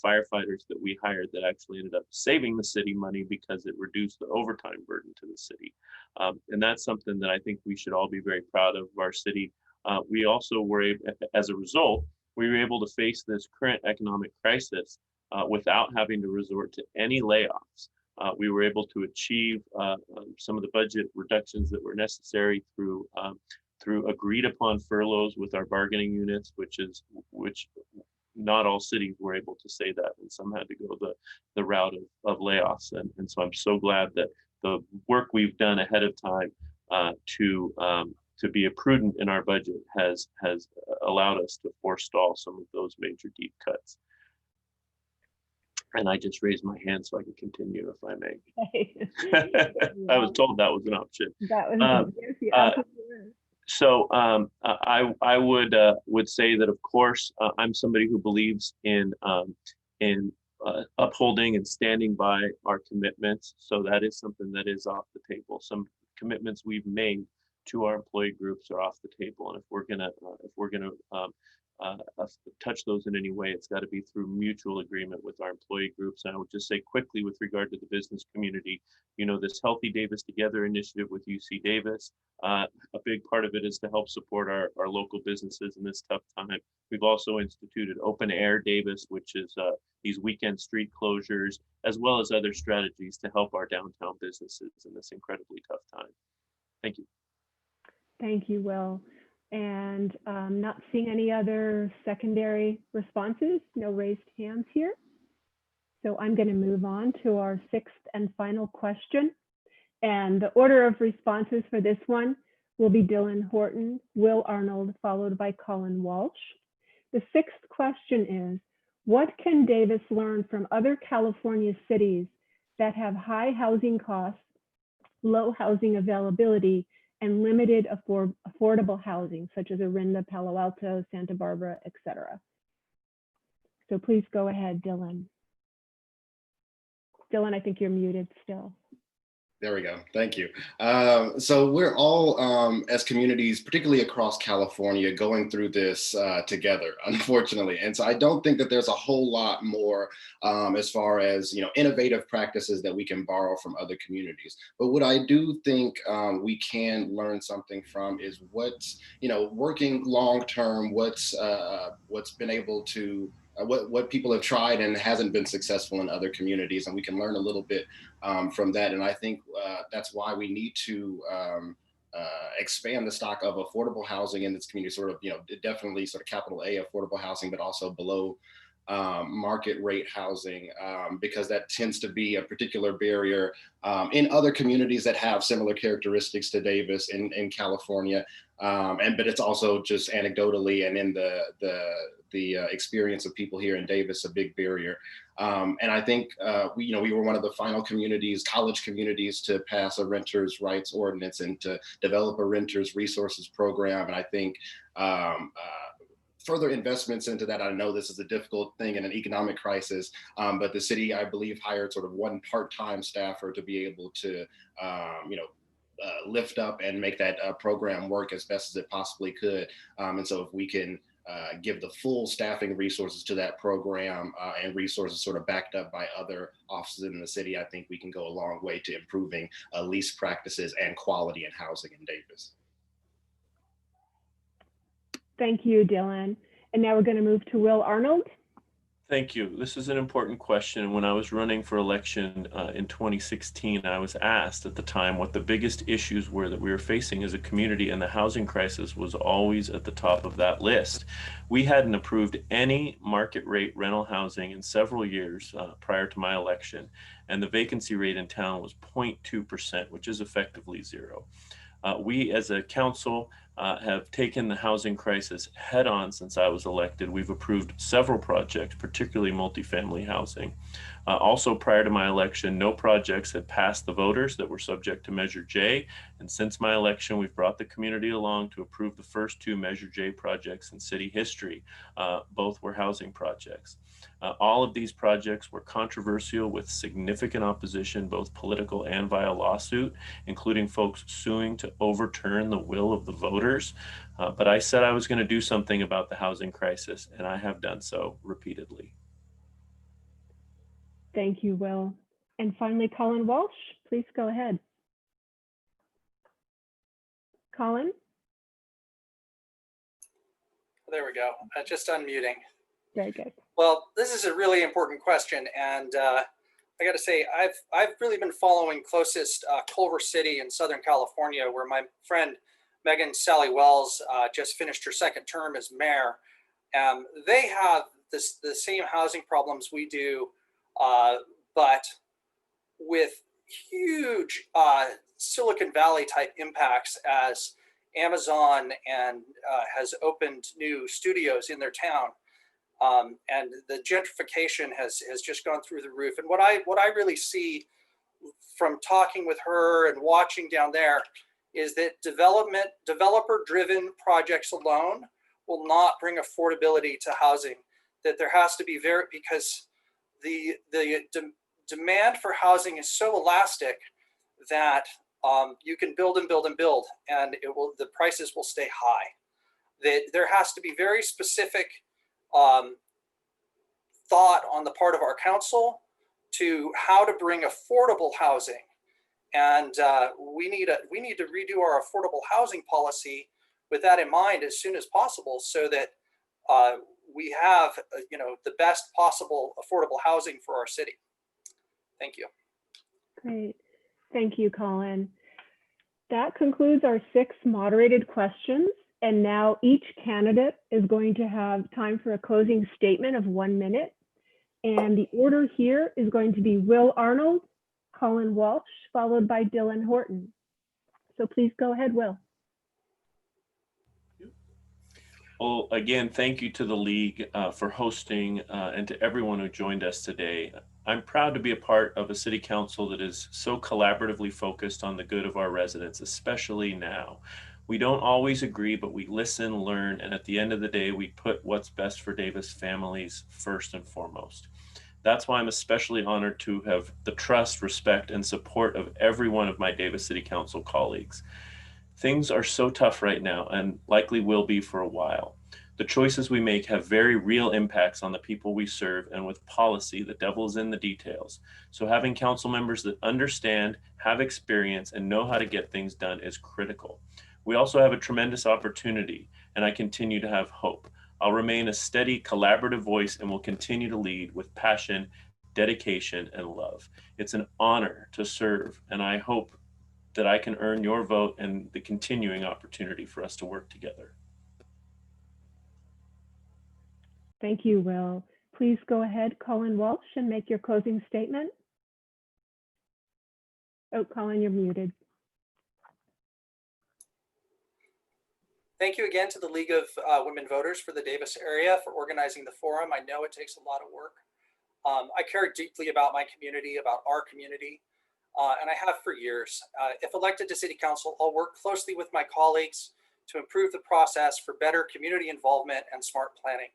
Speaker 2: firefighters that we hired that actually ended up saving the city money because it reduced the overtime burden to the city. And that's something that I think we should all be very proud of our city. We also were able, as a result, we were able to face this current economic crisis without having to resort to any layoffs. We were able to achieve some of the budget reductions that were necessary through agreed upon furloughs with our bargaining units, which not all cities were able to say that, and some had to go the route of layoffs. And so I'm so glad that the work we've done ahead of time to be prudent in our budget has allowed us to forestall some of those major deep cuts. And I just raised my hand so I can continue if I may. I was told that was an option.
Speaker 5: That was
Speaker 2: So I would say that, of course, I'm somebody who believes in upholding and standing by our commitments. So that is something that is off the table. Some commitments we've made to our employee groups are off the table, and if we're gonna touch those in any way, it's got to be through mutual agreement with our employee groups. And I would just say quickly with regard to the business community, this Healthy Davis Together initiative with UC Davis, a big part of it is to help support our local businesses in this tough time. We've also instituted Open Air Davis, which is these weekend street closures, as well as other strategies to help our downtown businesses in this incredibly tough time. Thank you.
Speaker 5: Thank you, Will. And not seeing any other secondary responses, no raised hands here. So I'm going to move on to our sixth and final question. And the order of responses for this one will be Dillan Horton, Will Arnold, followed by Colin Walsh. The sixth question is, what can Davis learn from other California cities that have high housing costs, low housing availability, and limited affordable housing, such as Orinda, Palo Alto, Santa Barbara, etc.? So please go ahead, Dillan. Dillan, I think you're muted still.
Speaker 1: There we go. Thank you. So we're all, as communities, particularly across California, going through this together, unfortunately. And so I don't think that there's a whole lot more as far as, innovative practices that we can borrow from other communities. But what I do think we can learn something from is what's, working long-term, what's been able to what people have tried and hasn't been successful in other communities, and we can learn a little bit from that. And I think that's why we need to expand the stock of affordable housing in this community, sort of, definitely sort of capital A affordable housing, but also below market rate housing, because that tends to be a particular barrier in other communities that have similar characteristics to Davis in California. But it's also just anecdotally and in the experience of people here in Davis, a big barrier. And I think we were one of the final college communities to pass a renters' rights ordinance and to develop a renters' resources program. And I think further investments into that. I know this is a difficult thing in an economic crisis, but the city, I believe, hired sort of one part-time staffer to be able to, lift up and make that program work as best as it possibly could. And so if we can give the full staffing resources to that program and resources sort of backed up by other offices in the city, I think we can go a long way to improving lease practices and quality in housing in Davis.
Speaker 5: Thank you, Dylan. And now we're going to move to Will Arnold.
Speaker 2: Thank you. This is an important question. When I was running for election in 2016, I was asked at the time what the biggest issues were that we were facing as a community, and the housing crisis was always at the top of that list. We hadn't approved any market rate rental housing in several years prior to my election, and the vacancy rate in town was 0.2%, which is effectively zero. We as a council have taken the housing crisis head on since I was elected. We've approved several projects, particularly multifamily housing. Also, prior to my election, no projects had passed the voters that were subject to Measure J. And since my election, we've brought the community along to approve the first 2 Measure J projects in city history. Both were housing projects. All of these projects were controversial with significant opposition, both political and via lawsuit, including folks suing to overturn the will of the voters. But I said I was going to do something about the housing crisis, and I have done so repeatedly.
Speaker 5: Thank you, Will. And finally, Colin Walsh, please go ahead. Colin?
Speaker 4: There we go. Just unmuting.
Speaker 5: Very good.
Speaker 4: Well, this is a really important question, and I got to say, I've really been following closest Culver City in Southern California, where my friend Megan Sally Wells just finished her second term as mayor. They have the same housing problems we do, but with huge Silicon Valley type impacts, as Amazon and has opened new studios in their town. And the gentrification has just gone through the roof. And what I really see from talking with her and watching down there is that developer-driven projects alone will not bring affordability to housing. That there has to be because the demand for housing is so elastic that you can build and build and build, and the prices will stay high. That there has to be very specific thought on the part of our council to how to bring affordable housing, and we need to redo our affordable housing policy with that in mind as soon as possible, so that we have the best possible affordable housing for our city. Thank you.
Speaker 5: Great. Thank you, Colin. That concludes our 6 moderated questions. And now each candidate is going to have time for a closing statement of 1 minute. And the order here is going to be Will Arnold, Colin Walsh, followed by Dillan Horton. So please go ahead, Will.
Speaker 2: Well, again, thank you to the League for hosting and to everyone who joined us today. I'm proud to be a part of a city council that is so collaboratively focused on the good of our residents, especially now. We don't always agree, but we listen, learn, and at the end of the day, we put what's best for Davis families first and foremost. That's why I'm especially honored to have the trust, respect, and support of every one of my Davis City Council colleagues. Things are so tough right now, and likely will be for a while. The choices we make have very real impacts on the people we serve, and with policy, the devil's in the details. So having council members that understand, have experience, and know how to get things done is critical. We also have a tremendous opportunity, and I continue to have hope. I'll remain a steady, collaborative voice and will continue to lead with passion, dedication, and love. It's an honor to serve, and I hope that I can earn your vote and the continuing opportunity for us to work together.
Speaker 5: Thank you, Will. Please go ahead, Colin Walsh, and make your closing statement. Oh, Colin, you're muted.
Speaker 4: Thank you again to the League of Women Voters for the Davis area for organizing the forum. I know it takes a lot of work. I care deeply about my community, about our community, and I have for years. If elected to City Council, I'll work closely with my colleagues to improve the process for better community involvement and smart planning.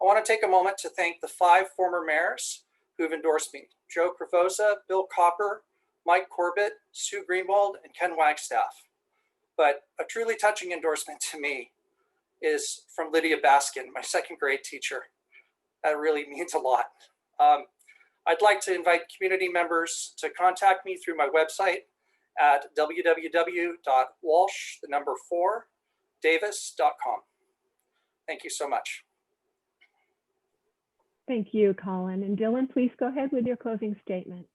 Speaker 4: I want to take a moment to thank the 5 former mayors who've endorsed me: Joe Cravosa, Bill Copper, Mike Corbett, Sue Greenwald, and Ken Wagstaff. But a truly touching endorsement to me is from Lydia Baskin, my 2nd grade teacher. That really means a lot. I'd like to invite community members to contact me through my website at www.walsh4davis.com. Thank you so much.
Speaker 5: Thank you, Colin. And Dillan, please go ahead with your closing statement.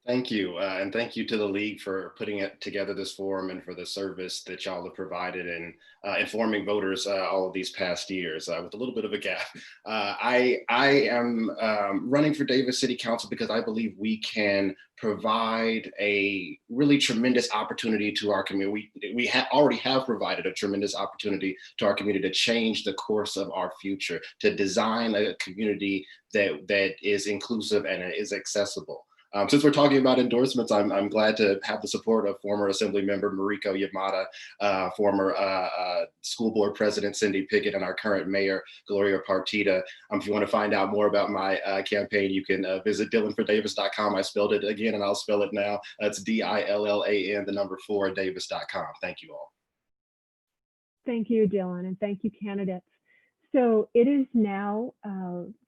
Speaker 1: Thank you. And thank you to the League for putting it together this forum and for the service that y'all have provided in informing voters all of these past years with a little bit of a gap. I am running for Davis City Council because I believe we can provide a really tremendous opportunity to our community. We already have provided a tremendous opportunity to our community to change the course of our future, to design a community that is inclusive and is accessible. Since we're talking about endorsements, I'm glad to have the support of former Assembly Member Mariko Yamada, former School Board President Cindy Pickett, and our current Mayor Gloria Partita. If you want to find out more about my campaign, you can visit DillanForDavis.com. I spelled it again, and I'll spell it now. It's DILLAN, the number 4, Davis.com. Thank you all.
Speaker 5: Thank you, Dillan, and thank you, candidates. So it is now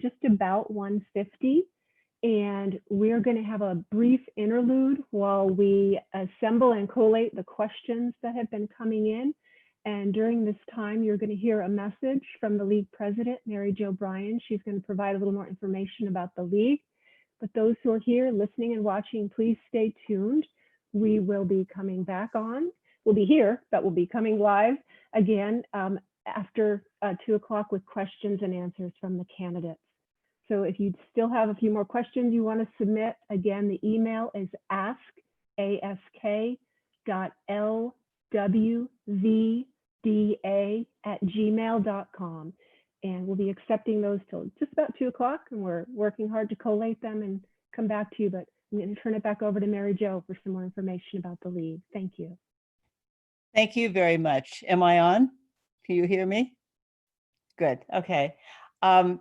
Speaker 5: just about 1:50. And we're going to have a brief interlude while we assemble and collate the questions that have been coming in. And during this time, you're going to hear a message from the League President, Mary Jo Bryan. She's going to provide a little more information about the League. But those who are here listening and watching, please stay tuned. We will be coming back on. We'll be here, but we'll be coming live again after 2 o'clock with questions and answers from the candidates. So if you still have a few more questions you want to submit, again, the email is ask@lwvda@gmail.com. And we'll be accepting those till just about 2 o'clock, and we're working hard to collate them and come back to you. But I'm going to turn it back over to Mary Jo for some more information about the League. Thank you.
Speaker 3: Thank you very much. Am I on? Can you hear me? Good. Okay.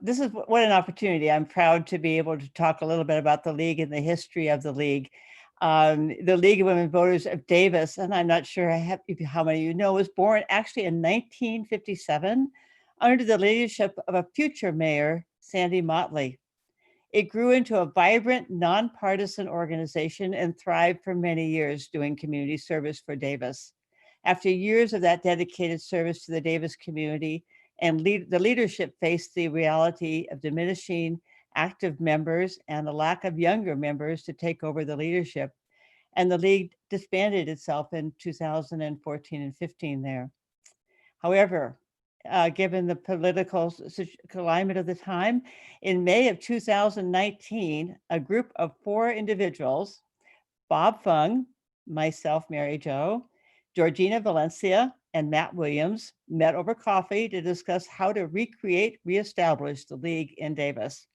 Speaker 3: This is what an opportunity. I'm proud to be able to talk a little bit about the League and the history of the League. The League of Women Voters of Davis, and I'm not sure how many of you know, was born actually in 1957 under the leadership of a future mayor, Sandy Motley. It grew into a vibrant, nonpartisan organization and thrived for many years doing community service for Davis. After years of that dedicated service to the Davis community, and the leadership faced the reality of diminishing active members and the lack of younger members to take over the leadership. And the League disbanded itself in 2014 and 15 there. However, given the political climate of the time, in May of 2019, a group of 4 individuals, Bob Fung, myself, Mary Jo, Georgina Valencia, and Matt Williams, met over coffee to discuss how to reestablish the League in Davis.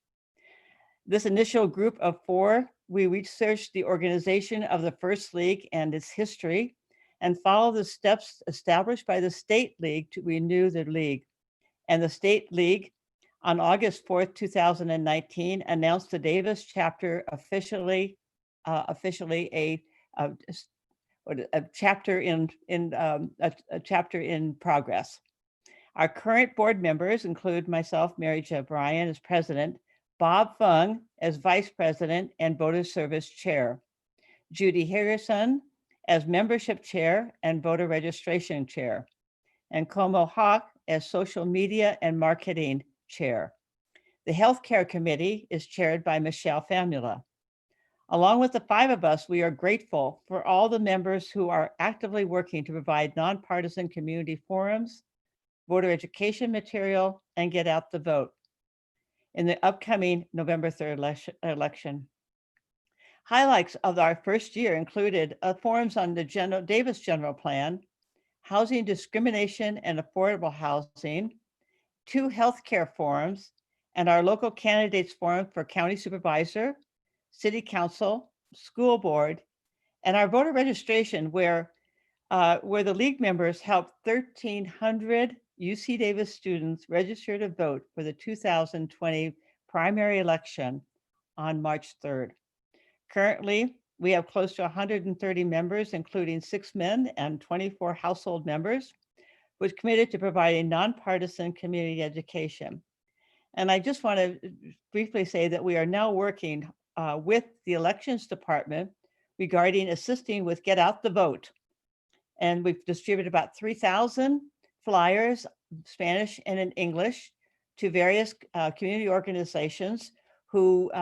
Speaker 3: This initial group of 4, we researched the organization of the first League and its history, and followed the steps established by the State League to renew the League. And the State League, on August 4th, 2019, announced the Davis chapter officially a chapter in progress. Our current board members include myself, Mary Jo Bryan, as president, Bob Fung as vice president and voter service chair, Judy Harrison as membership chair and voter registration chair, and Como Hawk as social media and marketing chair. The healthcare committee is chaired by Michelle Famula. Along with the 5 of us, we are grateful for all the members who are actively working to provide nonpartisan community forums, voter education material, and get out the vote in the upcoming November 3rd election. Highlights of our first year included forums on the Davis General Plan, housing discrimination and affordable housing, 2 healthcare forums, and our local candidates forum for county supervisor, city council, school board, and our voter registration where the league members helped 1,300 UC Davis students register to vote for the 2020 primary election on March 3rd. Currently, we have close to 130 members, including 6 men and 24 household members, which committed to providing nonpartisan community education. And I just want to briefly say that we are now working with the elections department regarding assisting with Get Out the Vote. And we've distributed about 3,000 flyers, Spanish and in English, to various community organizations who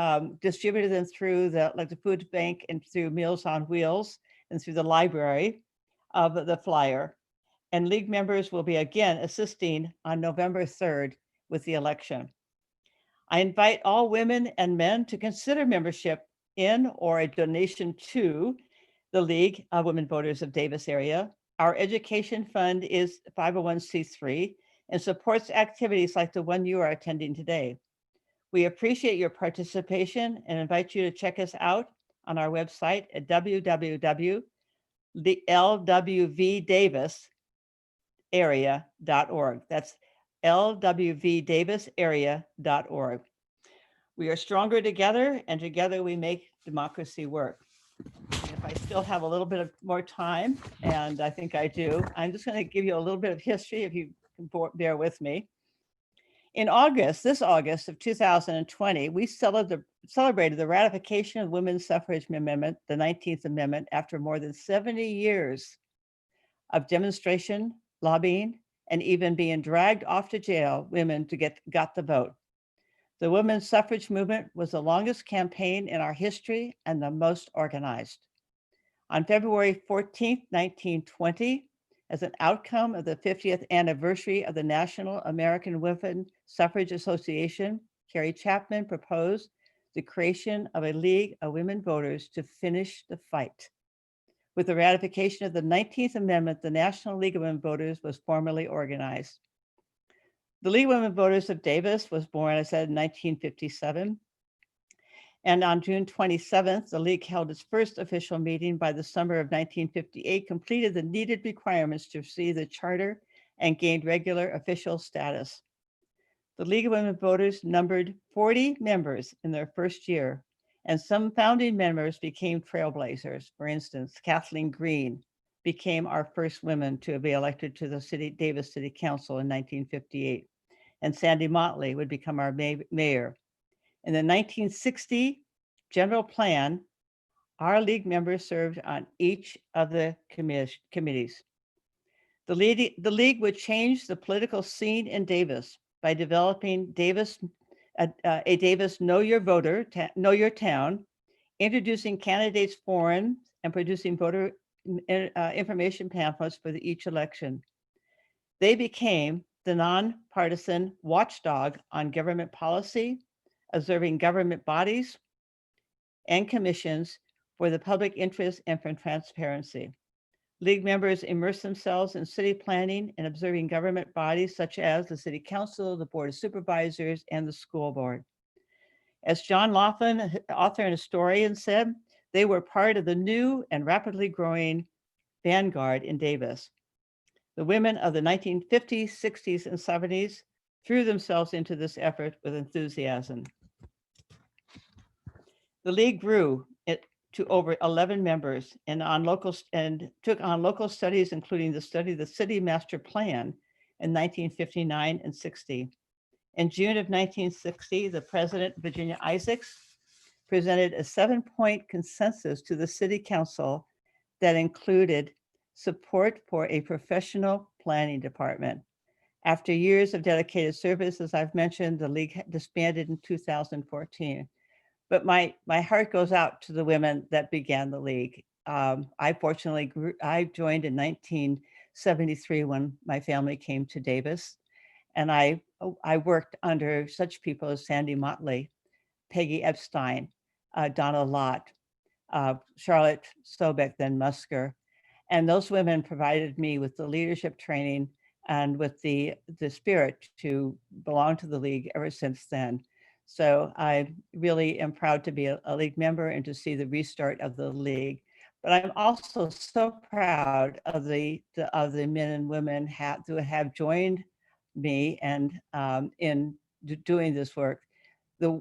Speaker 3: distributed them through the food bank and through Meals on Wheels and through the library of the flyer. And league members will be again assisting on November 3rd with the election. I invite all women and men to consider membership in or a donation to the League of Women Voters of Davis area. Our education fund is 501c3 and supports activities like the one you are attending today. We appreciate your participation and invite you to check us out on our website at www.lwvdavisarea.org. That's lwvdavisarea.org. We are stronger together, and together we make democracy work. And if I still have a little bit of more time, and I think I do, I'm just going to give you a little bit of history if you can bear with me. In this August of 2020, we celebrated the ratification of the Women's Suffrage Amendment, the 19th Amendment, after more than 70 years of demonstration, lobbying, and even being dragged off to jail, women got the vote. The women's suffrage movement was the longest campaign in our history and the most organized. On February 14th, 1920, as an outcome of the 50th anniversary of the National American Women Suffrage Association, Carrie Chapman proposed the creation of a League of Women Voters to finish the fight. With the ratification of the 19th Amendment, the National League of Women Voters was formally organized. The League of Women Voters of Davis was born, I said, in 1957. And on June 27th, the League held its first official meeting. By the summer of 1958, completed the needed requirements to receive the charter and gained regular official status. The League of Women Voters numbered 40 members in their first year, and some founding members became trailblazers. For instance, Kathleen Green became our first woman to be elected to the Davis City Council in 1958, and Sandy Motley would become our mayor. In the 1960 general plan, our league members served on each of the committees. The league would change the political scene in Davis by developing a Davis Know Your Voter, Know Your Town, introducing candidates forums, and producing voter information pamphlets for each election. They became the nonpartisan watchdog on government policy, observing government bodies and commissions for the public interest and for transparency. League members immerse themselves in city planning and observing government bodies such as the City Council, the Board of Supervisors, and the School Board. As John Laughlin, author and historian, said, they were part of the new and rapidly growing vanguard in Davis. The women of the 1950s, 60s, and 70s threw themselves into this effort with enthusiasm. The League grew to over 11 members and took on local studies, including the study of the City Master Plan in 1959 and 60. In June of 1960, the President, Virginia Isaacs, presented a 7-point consensus to the City Council that included support for a professional planning department. After years of dedicated service, as I've mentioned, the League disbanded in 2014. But my heart goes out to the women that began the League. I joined in 1973 when my family came to Davis. And I worked under such people as Sandy Motley, Peggy Epstein, Donna Lott, Charlotte Sobeck, then Musker. And those women provided me with the leadership training and with the spirit to belong to the League ever since then. So I really am proud to be a League member and to see the restart of the League. But I'm also so proud of the men and women who have joined me and in doing this work. The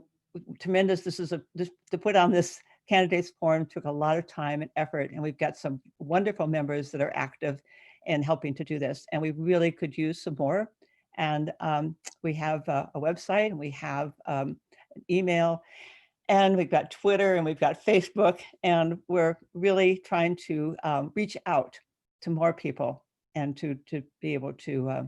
Speaker 3: tremendous, to put on this candidates forum took a lot of time and effort, and we've got some wonderful members that are active in helping to do this, and we really could use some more. And we have a website, and we have an email, and we've got Twitter, and we've got Facebook, and we're really trying to reach out to more people and to be able to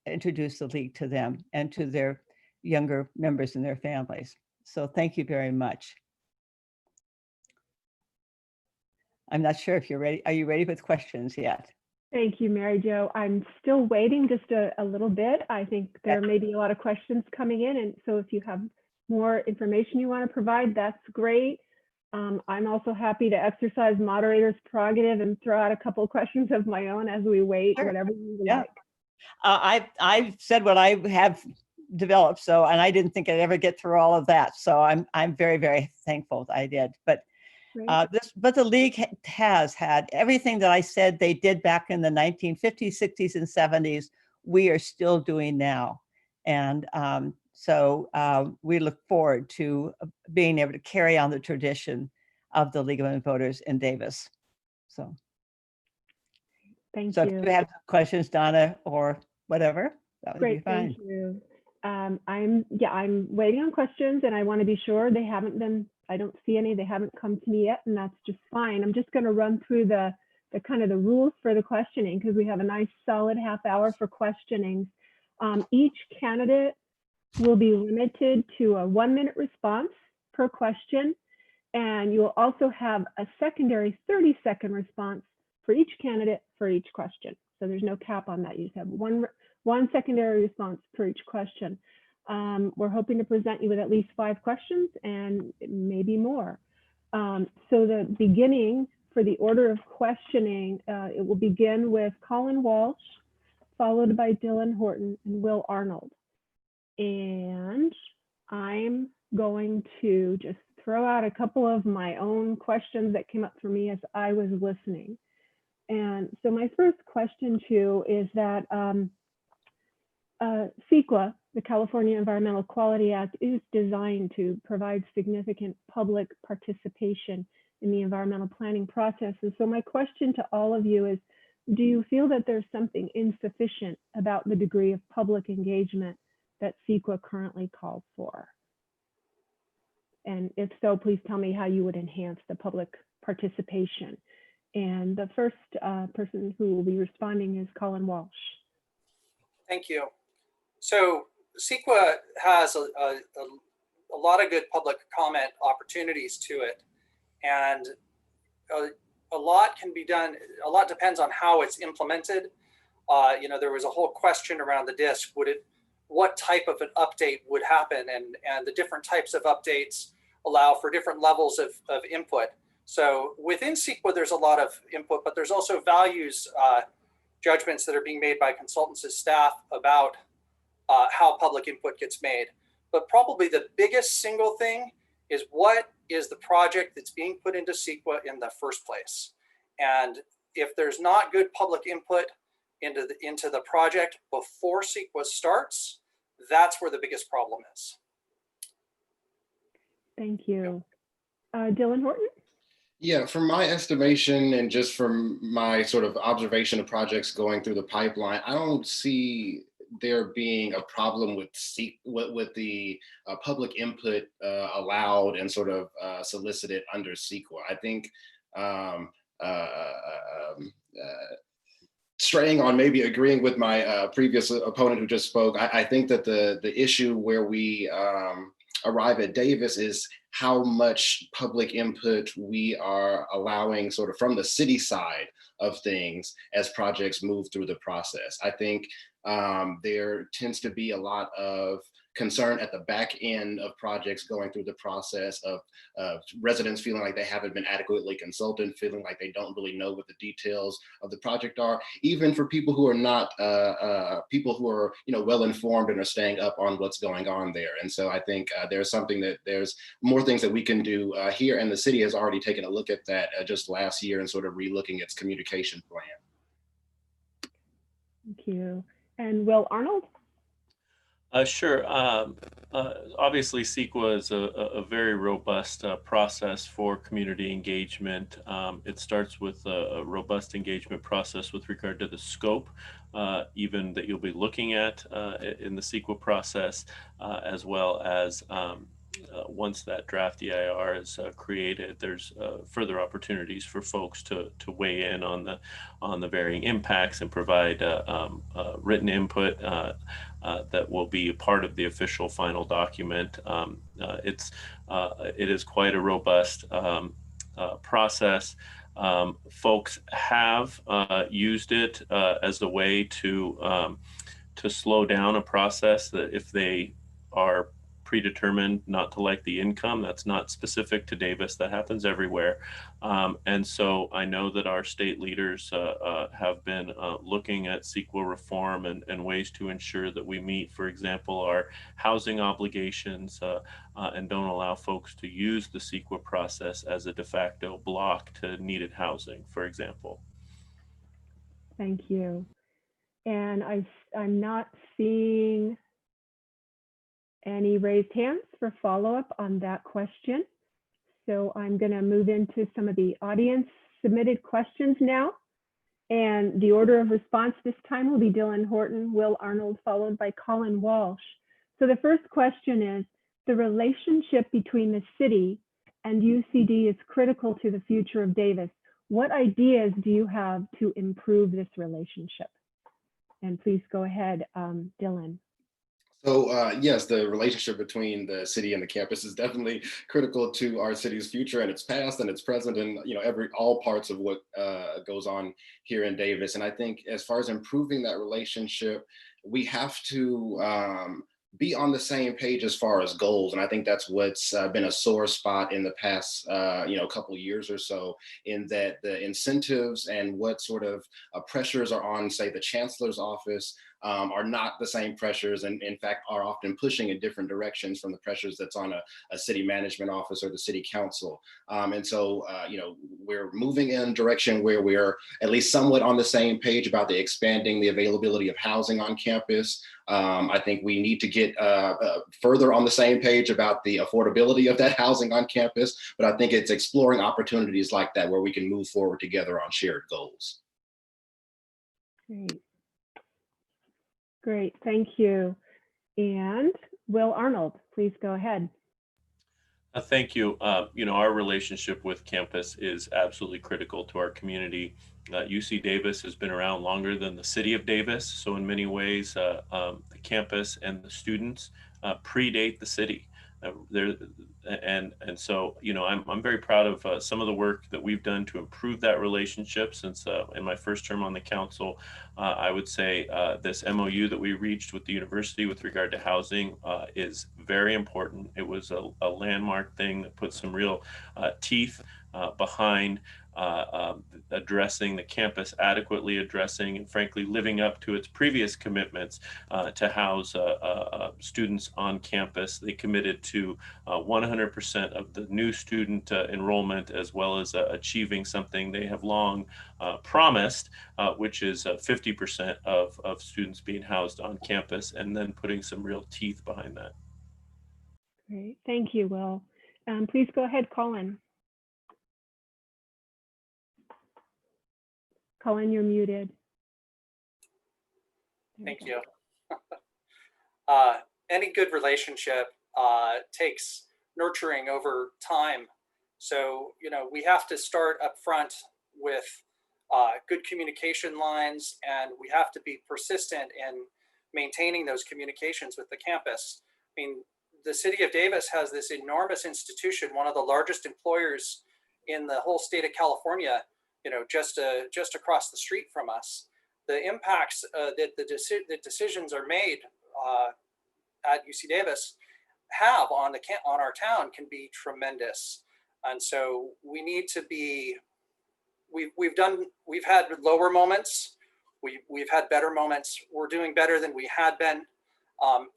Speaker 3: introduce the League to them and to their younger members and their families. So thank you very much. I'm not sure if you're ready. Are you ready with questions yet?
Speaker 5: Thank you, Mary Jo. I'm still waiting just a little bit. I think there may be a lot of questions coming in. And so if you have more information you want to provide, that's great. I'm also happy to exercise moderator's prerogative and throw out a couple of questions of my own as we wait,
Speaker 3: Sure.
Speaker 5: whatever you would
Speaker 3: Yeah.
Speaker 5: like.
Speaker 3: I said what I have developed, so, and I didn't think I'd ever get through all of that. So I'm very, very thankful that I did. But but the League has had everything that I said they did back in the 1950s, 60s, and 70s. We are still doing now, and so we look forward to being able to carry on the tradition of the League of Women Voters in Davis. So,
Speaker 5: Thank
Speaker 3: so
Speaker 5: you.
Speaker 3: if you have questions, Donna, or whatever, that would be
Speaker 5: Great,
Speaker 3: fine.
Speaker 5: thank you. I'm waiting on questions, and I want to be sure they haven't been. I don't see any. They haven't come to me yet, and that's just fine. I'm just going to run through the kind of the rules for the questioning, because we have a nice solid half hour for questioning. Each candidate will be limited to a 1-minute response per question, and you will also have a secondary 30-second response for each candidate for each question. So there's no cap on that. You just have one secondary response per each question. We're hoping to present you with at least 5 questions and maybe more. So the beginning for the order of questioning, it will begin with Colin Walsh, followed by Dillan Horton and Will Arnold. And I'm going to just throw out a couple of my own questions that came up for me as I was listening. And so my first question to you is that CEQA, the California Environmental Quality Act, is designed to provide significant public participation in the environmental planning process. And so my question to all of you is, do you feel that there's something insufficient about the degree of public engagement that CEQA currently calls for? And if so, please tell me how you would enhance the public participation. And the first person who will be responding is Colin Walsh. Thank you.
Speaker 4: So CEQA has a lot of good public comment opportunities to it, and a lot can be done. A lot depends on how it's implemented. You know, there was a whole question around the DISC. What type of an update would happen, and the different types of updates allow for different levels of input. So within CEQA, there's a lot of input, but there's also values judgments that are being made by consultants as staff about how public input gets made. But probably the biggest single thing is, what is the project that's being put into CEQA in the first place? And if there's not good public input into the project before CEQA starts, that's where the biggest problem is.
Speaker 5: Thank you. Dillan Horton?
Speaker 1: Yeah, from my estimation and just from my sort of observation of projects going through the pipeline, I don't see there being a problem with the public input allowed and sort of solicited under CEQA. I think straying on maybe agreeing with my previous opponent who just spoke, I think that the issue where we arrive at Davis is how much public input we are allowing sort of from the city side of things as projects move through the process. I think there tends to be a lot of concern at the back end of projects going through the process of residents feeling like they haven't been adequately consulted, feeling like they don't really know what the details of the project are, even for people who are not people who are well informed and are staying up on what's going on there. And so I think there's more things that we can do here, and the city has already taken a look at that just last year and sort of relooking its communication plan.
Speaker 5: Thank you. And Will Arnold?
Speaker 2: Sure. Obviously, CEQA is a very robust process for community engagement. It starts with a robust engagement process with regard to the scope, even that you'll be looking at in the CEQA process, as well as once that draft EIR is created, there's further opportunities for folks to weigh in on the varying impacts and provide written input that will be a part of the official final document. It is quite a robust process. Folks have used it as a way to slow down a process that if they are predetermined not to like the income. That's not specific to Davis. That happens everywhere. And so I know that our state leaders have been looking at CEQA reform and ways to ensure that we meet, for example, our housing obligations and don't allow folks to use the CEQA process as a de facto block to needed housing, for example.
Speaker 5: Thank you. And I'm not seeing any raised hands for follow-up on that question. So I'm going to move into some of the audience submitted questions now. And the order of response this time will be Dillan Horton, Will Arnold, followed by Colin Walsh. So the first question is, the relationship between the city and UCD is critical to the future of Davis. What ideas do you have to improve this relationship? And please go ahead, Dillan.
Speaker 1: So yes, the relationship between the city and the campus is definitely critical to our city's future and its past and its present, and all parts of what goes on here in Davis. And I think as far as improving that relationship, we have to be on the same page as far as goals. And I think that's what's been a sore spot in the past couple of years or so, in that the incentives and what sort of pressures are on, say, the chancellor's office are not the same pressures, and in fact are often pushing in different directions from the pressures that's on a city management office or the city council. And so we're moving in a direction where we're at least somewhat on the same page about the expanding the availability of housing on campus. I think we need to get further on the same page about the affordability of that housing on campus, but I think it's exploring opportunities like that where we can move forward together on shared goals.
Speaker 5: Great, thank you. And Will Arnold, please go ahead.
Speaker 2: Thank you. Our relationship with campus is absolutely critical to our community. UC Davis has been around longer than the city of Davis. So in many ways, the campus and the students predate the city. So I'm very proud of some of the work that we've done to improve that relationship since in my first term on the council. I would say this MOU that we reached with the university with regard to housing is very important. It was a landmark thing that put some real teeth behind addressing the campus, adequately addressing and frankly living up to its previous commitments to house students on campus. They committed to 100% of the new student enrollment, as well as achieving something they have long promised, which is 50% of students being housed on campus, and then putting some real teeth behind that.
Speaker 5: Great, thank you, Will. Please go ahead, Colin. Colin, you're muted.
Speaker 4: Thank you. Any good relationship takes nurturing over time. So, we have to start up front with good communication lines, and we have to be persistent in maintaining those communications with the campus. I mean, the city of Davis has this enormous institution, one of the largest employers in the whole state of California, just across the street from us. The impacts that the decisions are made at UC Davis have on our town can be tremendous. And so we need to be, we've had lower moments, we've had better moments. We're doing better than we had been,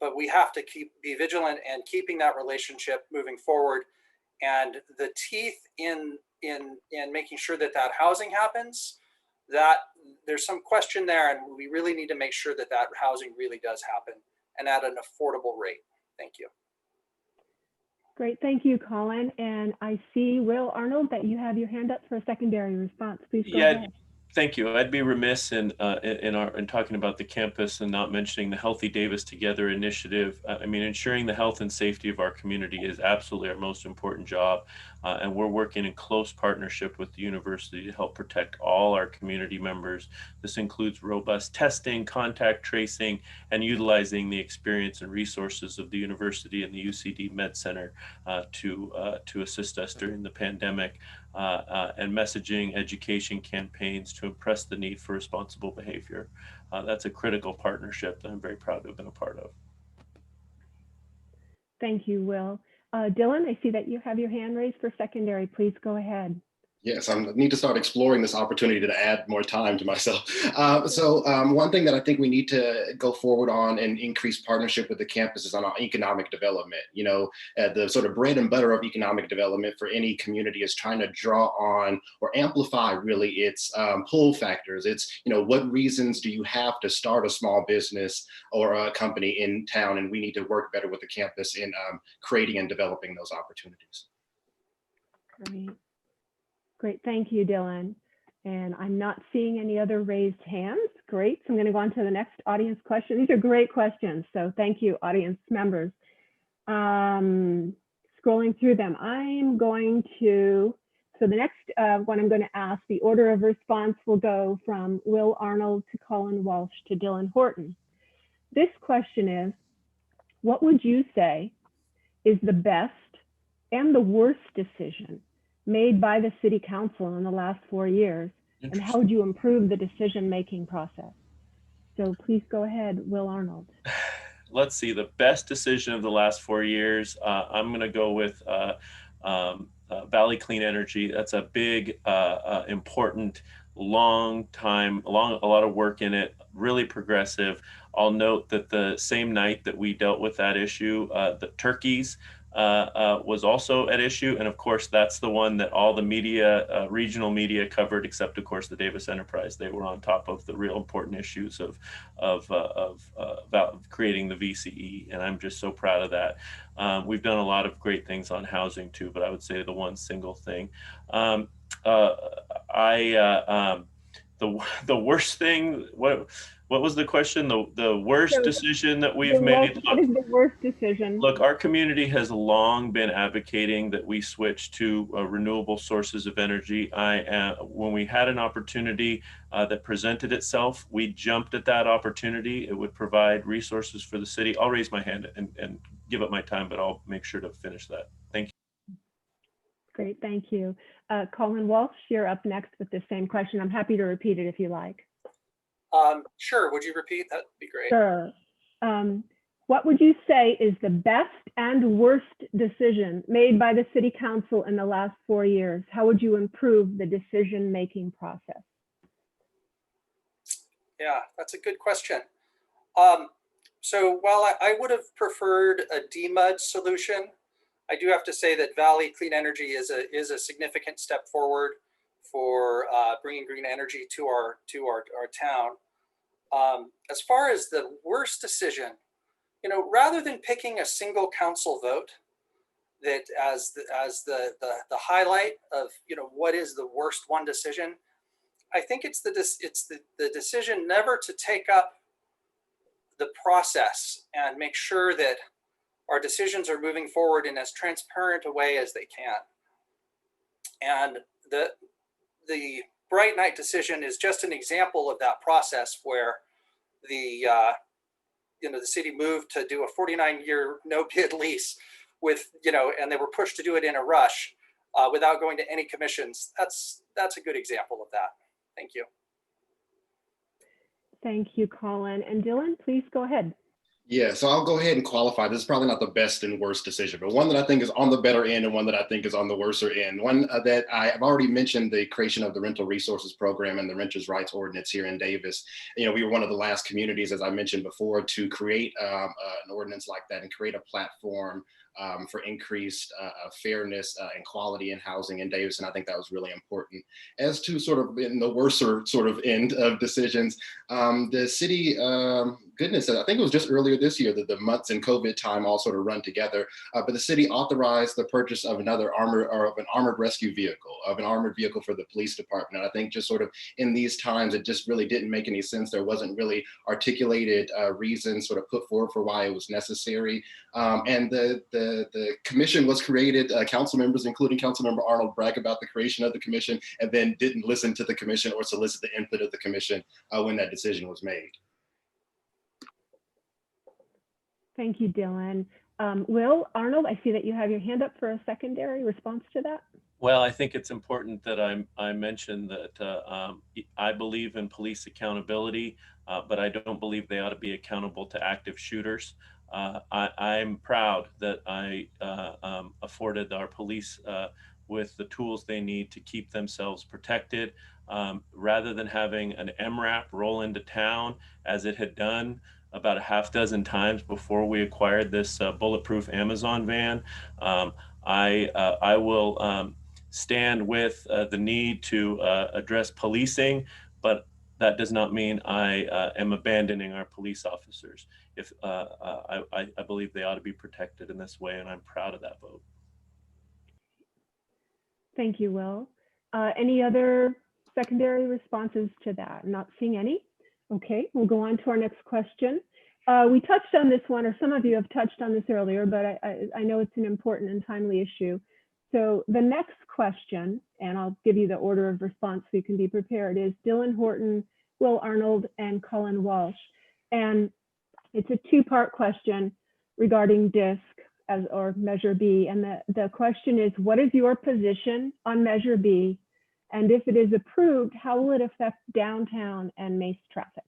Speaker 4: but we have to be vigilant and keeping that relationship moving forward. And the teeth in making sure that housing happens, that there's some question there, and we really need to make sure that housing really does happen and at an affordable rate. Thank you.
Speaker 5: Great, thank you, Colin. And I see, Will Arnold, that you have your hand up for a secondary response. Please go ahead.
Speaker 2: Thank you. I'd be remiss in talking about the campus and not mentioning the Healthy Davis Together initiative. I mean, ensuring the health and safety of our community is absolutely our most important job. And we're working in close partnership with the university to help protect all our community members. This includes robust testing, contact tracing, and utilizing the experience and resources of the university and the UCD Med Center to assist us during the pandemic. And messaging, education campaigns to impress the need for responsible behavior. That's a critical partnership that I'm very proud to have been a part of.
Speaker 5: Thank you, Will. Dillan, I see that you have your hand raised for secondary. Please go ahead.
Speaker 1: Yes, I need to start exploring this opportunity to add more time to myself. One thing that I think we need to go forward on and increase partnership with the campus is on our economic development. You know, the sort of bread and butter of economic development for any community is trying to draw on or amplify really its pull factors. It's, you know, what reasons do you have to start a small business or a company in town? And we need to work better with the campus in creating and developing those opportunities.
Speaker 5: Great. Great, thank you, Dillan. And I'm not seeing any other raised hands. Great, so I'm going to go on to the next audience question. These are great questions, so thank you, audience members. Scrolling through them, I'm going to, so the next one I'm going to ask, the order of response will go from Will Arnold to Colin Walsh to Dillan Horton. This question is, what would you say is the best and the worst decision made by the City Council in the last 4 years, and how would you improve the decision-making process? So please go ahead, Will Arnold.
Speaker 2: Let's see, the best decision of the last 4 years, I'm gonna go with Valley Clean Energy. That's a big, important, long time, a lot of work in it, really progressive. I'll note that the same night that we dealt with that issue, the turkeys, was also at issue. And of course, that's the one that all the media, regional media covered, except of course the Davis Enterprise. They were on top of the real important issues of creating the VCE. And I'm just so proud of that. We've done a lot of great things on housing too, but I would say the one single thing. The worst thing, what was the question? The worst decision that we've made?
Speaker 5: What is the worst decision?
Speaker 2: Look, our community has long been advocating that we switch to renewable sources of energy. When we had an opportunity that presented itself, we jumped at that opportunity. It would provide resources for the city. I'll raise my hand and give up my time, but I'll make sure to finish that. Thank you.
Speaker 5: Great, thank you. Colin Walsh, you're up next with the same question. I'm happy to repeat it if you like.
Speaker 4: Sure, would you repeat? That'd be great.
Speaker 5: Sure. What would you say is the best and worst decision made by the City Council in the last 4 years? How would you improve the decision-making process?
Speaker 4: Yeah, that's a good question. So while I would have preferred a DMUD solution, I do have to say that Valley Clean Energy is a significant step forward for bringing green energy to our town. As far as the worst decision, you know, rather than picking a single council vote that as the highlight of, you know, what is the worst one decision, I think it's the decision never to take up the process and make sure that our decisions are moving forward in as transparent a way as they can. And the Bright Night decision is just an example of that process where the city moved to do a 49-year no bid lease with, you know, and they were pushed to do it in a rush without going to any commissions. That's a good example of that. Thank you.
Speaker 5: Thank you, Colin. And Dillan, please go ahead.
Speaker 1: Yeah, so I'll go ahead and qualify. This is probably not the best and worst decision, but one that I think is on the better end and one that I think is on the worser end. One that I've already mentioned, the creation of the Rental Resources Program and the Renters' Rights Ordinance here in Davis. We were one of the last communities, as I mentioned before, to create an ordinance like that and create a platform for increased fairness and quality in housing in Davis. And I think that was really important. As to sort of in the worser sort of end of decisions, the city, goodness, I think it was just earlier this year that the months in COVID time all sort of run together, but the city authorized the purchase of an armored rescue vehicle, of an armored vehicle for the police department. And I think just sort of in these times, it just really didn't make any sense. There wasn't really articulated reasons sort of put forward for why it was necessary. And the commission was created. Council members, including Councilmember Arnold, brag about the creation of the commission and then didn't listen to the commission or solicit the input of the commission when that decision was made.
Speaker 5: Thank you, Dylan. Will, Arnold, I see that you have your hand up for a secondary response to that.
Speaker 2: Well, I think it's important that I mention that I believe in police accountability, but I don't believe they ought to be accountable to active shooters. I'm proud that I afforded our police with the tools they need to keep themselves protected, rather than having an MRAP roll into town as it had done about a half dozen times before we acquired this bulletproof Amazon van. I will stand with the need to address policing, but that does not mean I am abandoning our police officers. If I believe they ought to be protected in this way, and I'm proud of that vote.
Speaker 5: Thank you, Will. Any other secondary responses to that? Not seeing any. Okay, we'll go on to our next question. We touched on this one, or some of you have touched on this earlier, but I know it's an important and timely issue. So the next question, and I'll give you the order of response so you can be prepared, is Dillan Horton, Will Arnold, and Colin Walsh. And it's a two-part question regarding DISC or Measure B. And the question is, what is your position on Measure B? And if it is approved, how will it affect downtown and Mace traffic?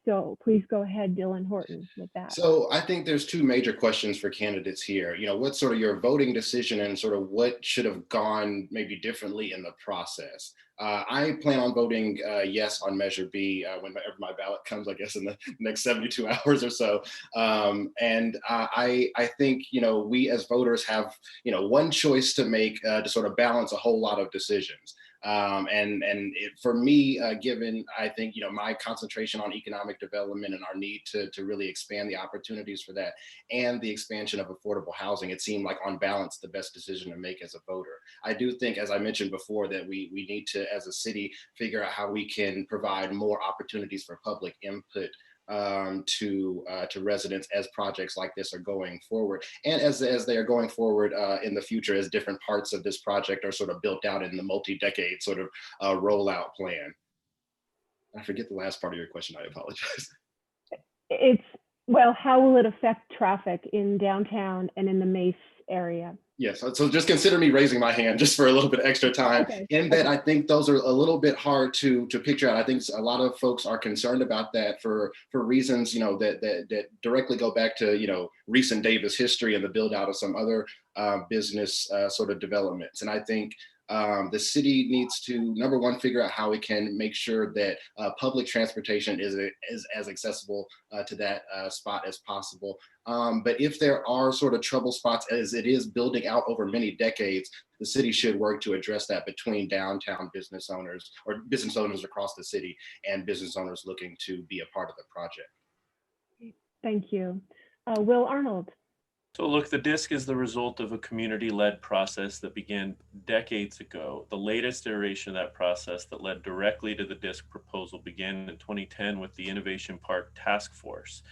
Speaker 5: So please go ahead, Dillan Horton, with that.
Speaker 1: So I think there's two major questions for candidates here. What's sort of your voting decision and sort of what should have gone maybe differently in the process? I plan on voting yes on Measure B whenever my ballot comes, I guess in the next 72 hours or so. And I think, we as voters have, one choice to make to sort of balance a whole lot of decisions. For me, given, I think, my concentration on economic development and our need to really expand the opportunities for that and the expansion of affordable housing, it seemed like on balance, the best decision to make as a voter. I do think, as I mentioned before, that we need to, as a city, figure out how we can provide more opportunities for public input to residents as projects like this are going forward, and as they are going forward in the future, as different parts of this project are sort of built out in the multi-decade sort of rollout plan. I forget the last part of your question. I apologize.
Speaker 5: Well, how will it affect traffic in downtown and in the Mace area?
Speaker 1: Yes, so just consider me raising my hand just for a little bit extra time. Okay. In that I think those are a little bit hard to picture out. I think a lot of folks are concerned about that for reasons, that directly go back to, recent Davis history and the build out of some other business sort of developments. And I think the city needs to, number one, figure out how it can make sure that public transportation is as accessible to that spot as possible. But if there are sort of trouble spots, as it is building out over many decades, the city should work to address that between downtown business owners or business owners across the city and business owners looking to be a part of the project.
Speaker 5: Thank you. Will Arnold.
Speaker 2: So look, the DISC is the result of a community-led process that began decades ago. The latest iteration of that process that led directly to the DISC proposal began in 2010 with the Innovation Park Task Force.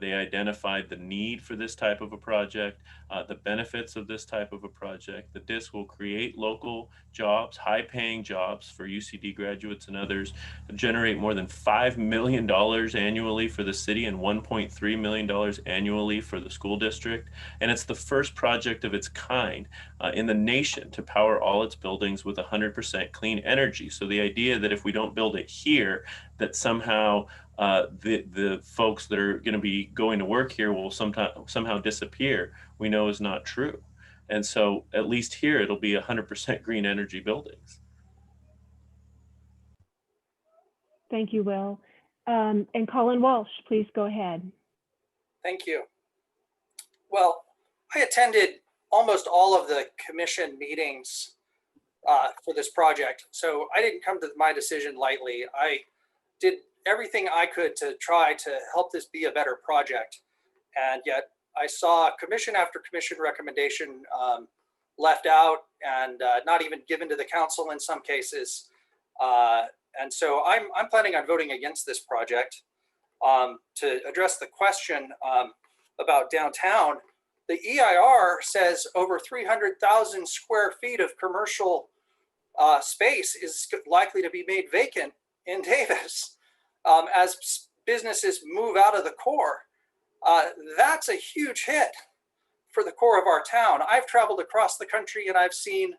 Speaker 2: They identified the need for this type of a project, the benefits of this type of a project. The DISC will create local jobs, high-paying jobs for UCD graduates and others, generate more than $5 million annually for the city and $1.3 million annually for the school district. And it's the first project of its kind in the nation to power all its buildings with 100% clean energy. So the idea that if we don't build it here, that somehow the folks that are going to be going to work here will somehow disappear, we know is not true. And so at least here, it'll be 100% green energy buildings.
Speaker 5: Thank you, Will. And Colin Walsh, please go ahead.
Speaker 4: Thank you. Well, I attended almost all of the commission meetings for this project, so I didn't come to my decision lightly. I did everything I could to try to help this be a better project, and yet I saw commission after commission recommendation left out and not even given to the council in some cases. And so I'm planning on voting against this project. To address the question about downtown, the EIR says over 300,000 square feet of commercial space is likely to be made vacant in Davis as businesses move out of the core. That's a huge hit for the core of our town. I've traveled across the country and I've seen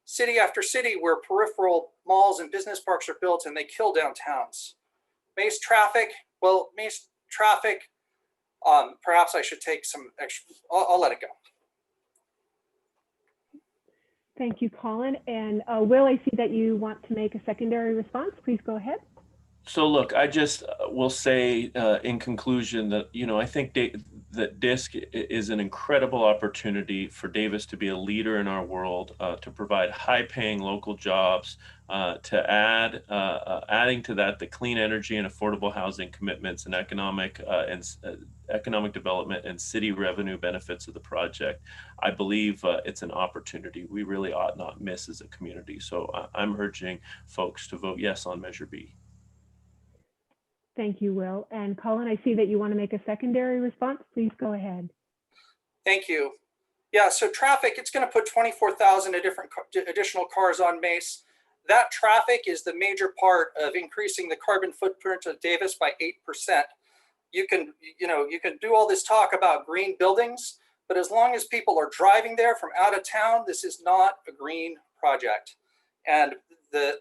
Speaker 4: city after city where peripheral malls and business parks are built and they kill downtowns. Mace traffic, perhaps I should take some extra, I'll let it go.
Speaker 5: Thank you, Colin. And Will, I see that you want to make a secondary response. Please go ahead.
Speaker 2: So look, I just will say in conclusion that, I think that DISC is an incredible opportunity for Davis to be a leader in our world, to provide high-paying local jobs, to adding to that the clean energy and affordable housing commitments and economic development and city revenue benefits of the project. I believe it's an opportunity we really ought not miss as a community. So I'm urging folks to vote yes on Measure B.
Speaker 5: Thank you, Will. And Colin, I see that you want to make a secondary response. Please go ahead.
Speaker 4: Thank you. Yeah, so traffic, it's going to put 24,000 additional cars on Mace. That traffic is the major part of increasing the carbon footprint of Davis by 8%. You can do all this talk about green buildings, but as long as people are driving there from out of town, this is not a green project. And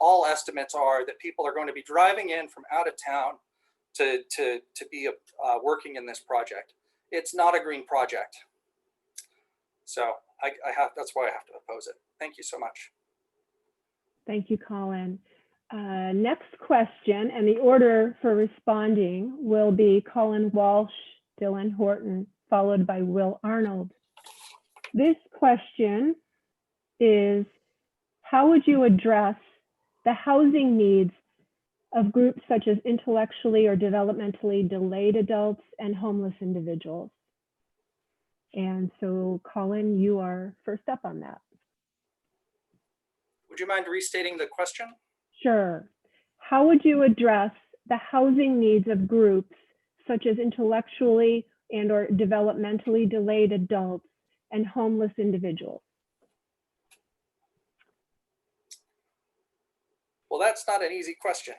Speaker 4: all estimates are that people are going to be driving in from out of town to be working in this project. It's not a green project. So that's why I have to oppose it. Thank you so much.
Speaker 5: Thank you, Colin. Next question, and the order for responding will be Colin Walsh, Dillan Horton, followed by Will Arnold. This question is, how would you address the housing needs of groups such as intellectually or developmentally delayed adults and homeless individuals? And so, Colin, you are first up on that.
Speaker 4: Would you mind restating the question?
Speaker 5: Sure. How would you address the housing needs of groups such as intellectually and or developmentally delayed adults and homeless individuals?
Speaker 4: Well, that's not an easy question.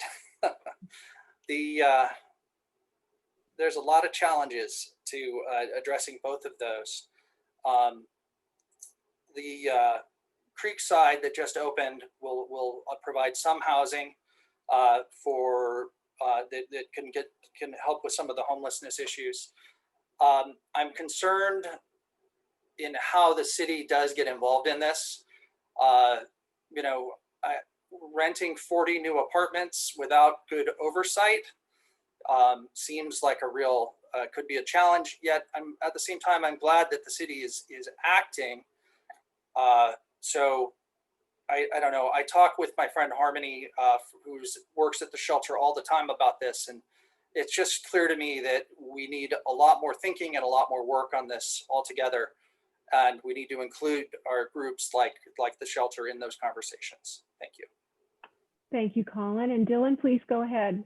Speaker 4: There's a lot of challenges to addressing both of those. The Creekside that just opened will provide some housing for that can help with some of the homelessness issues. I'm concerned in how the city does get involved in this. Renting 40 new apartments without good oversight seems like a real could be a challenge. Yet at the same time, I'm glad that the city is acting. So I don't know. I talk with my friend Harmony, who works at the shelter all the time about this, and it's just clear to me that we need a lot more thinking and a lot more work on this altogether, and we need to include our groups like the shelter in those conversations. Thank you.
Speaker 5: Thank you, Colin. And Dillan, please go ahead.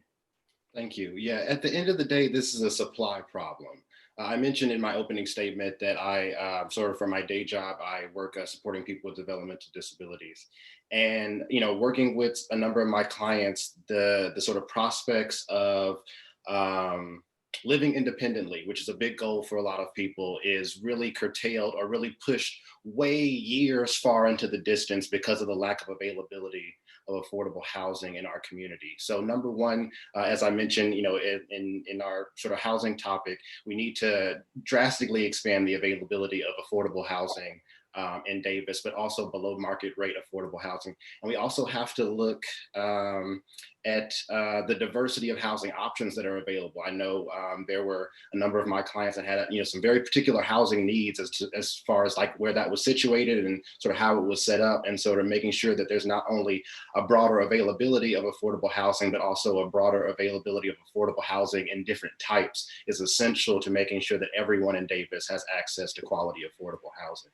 Speaker 1: Thank you. Yeah, at the end of the day, this is a supply problem. I mentioned in my opening statement that I sort of for my day job, I work supporting people with developmental disabilities. And, working with a number of my clients, the sort of prospects of living independently, which is a big goal for a lot of people, is really curtailed or really pushed way years far into the distance because of the lack of availability of affordable housing in our community. So number one, as I mentioned, in our sort of housing topic, we need to drastically expand the availability of affordable housing in Davis, but also below market rate affordable housing. And we also have to look at the diversity of housing options that are available. I know there were a number of my clients that had some very particular housing needs as far as like where that was situated and sort of how it was set up, and sort of making sure that there's not only a broader availability of affordable housing, but also a broader availability of affordable housing in different types is essential to making sure that everyone in Davis has access to quality affordable housing.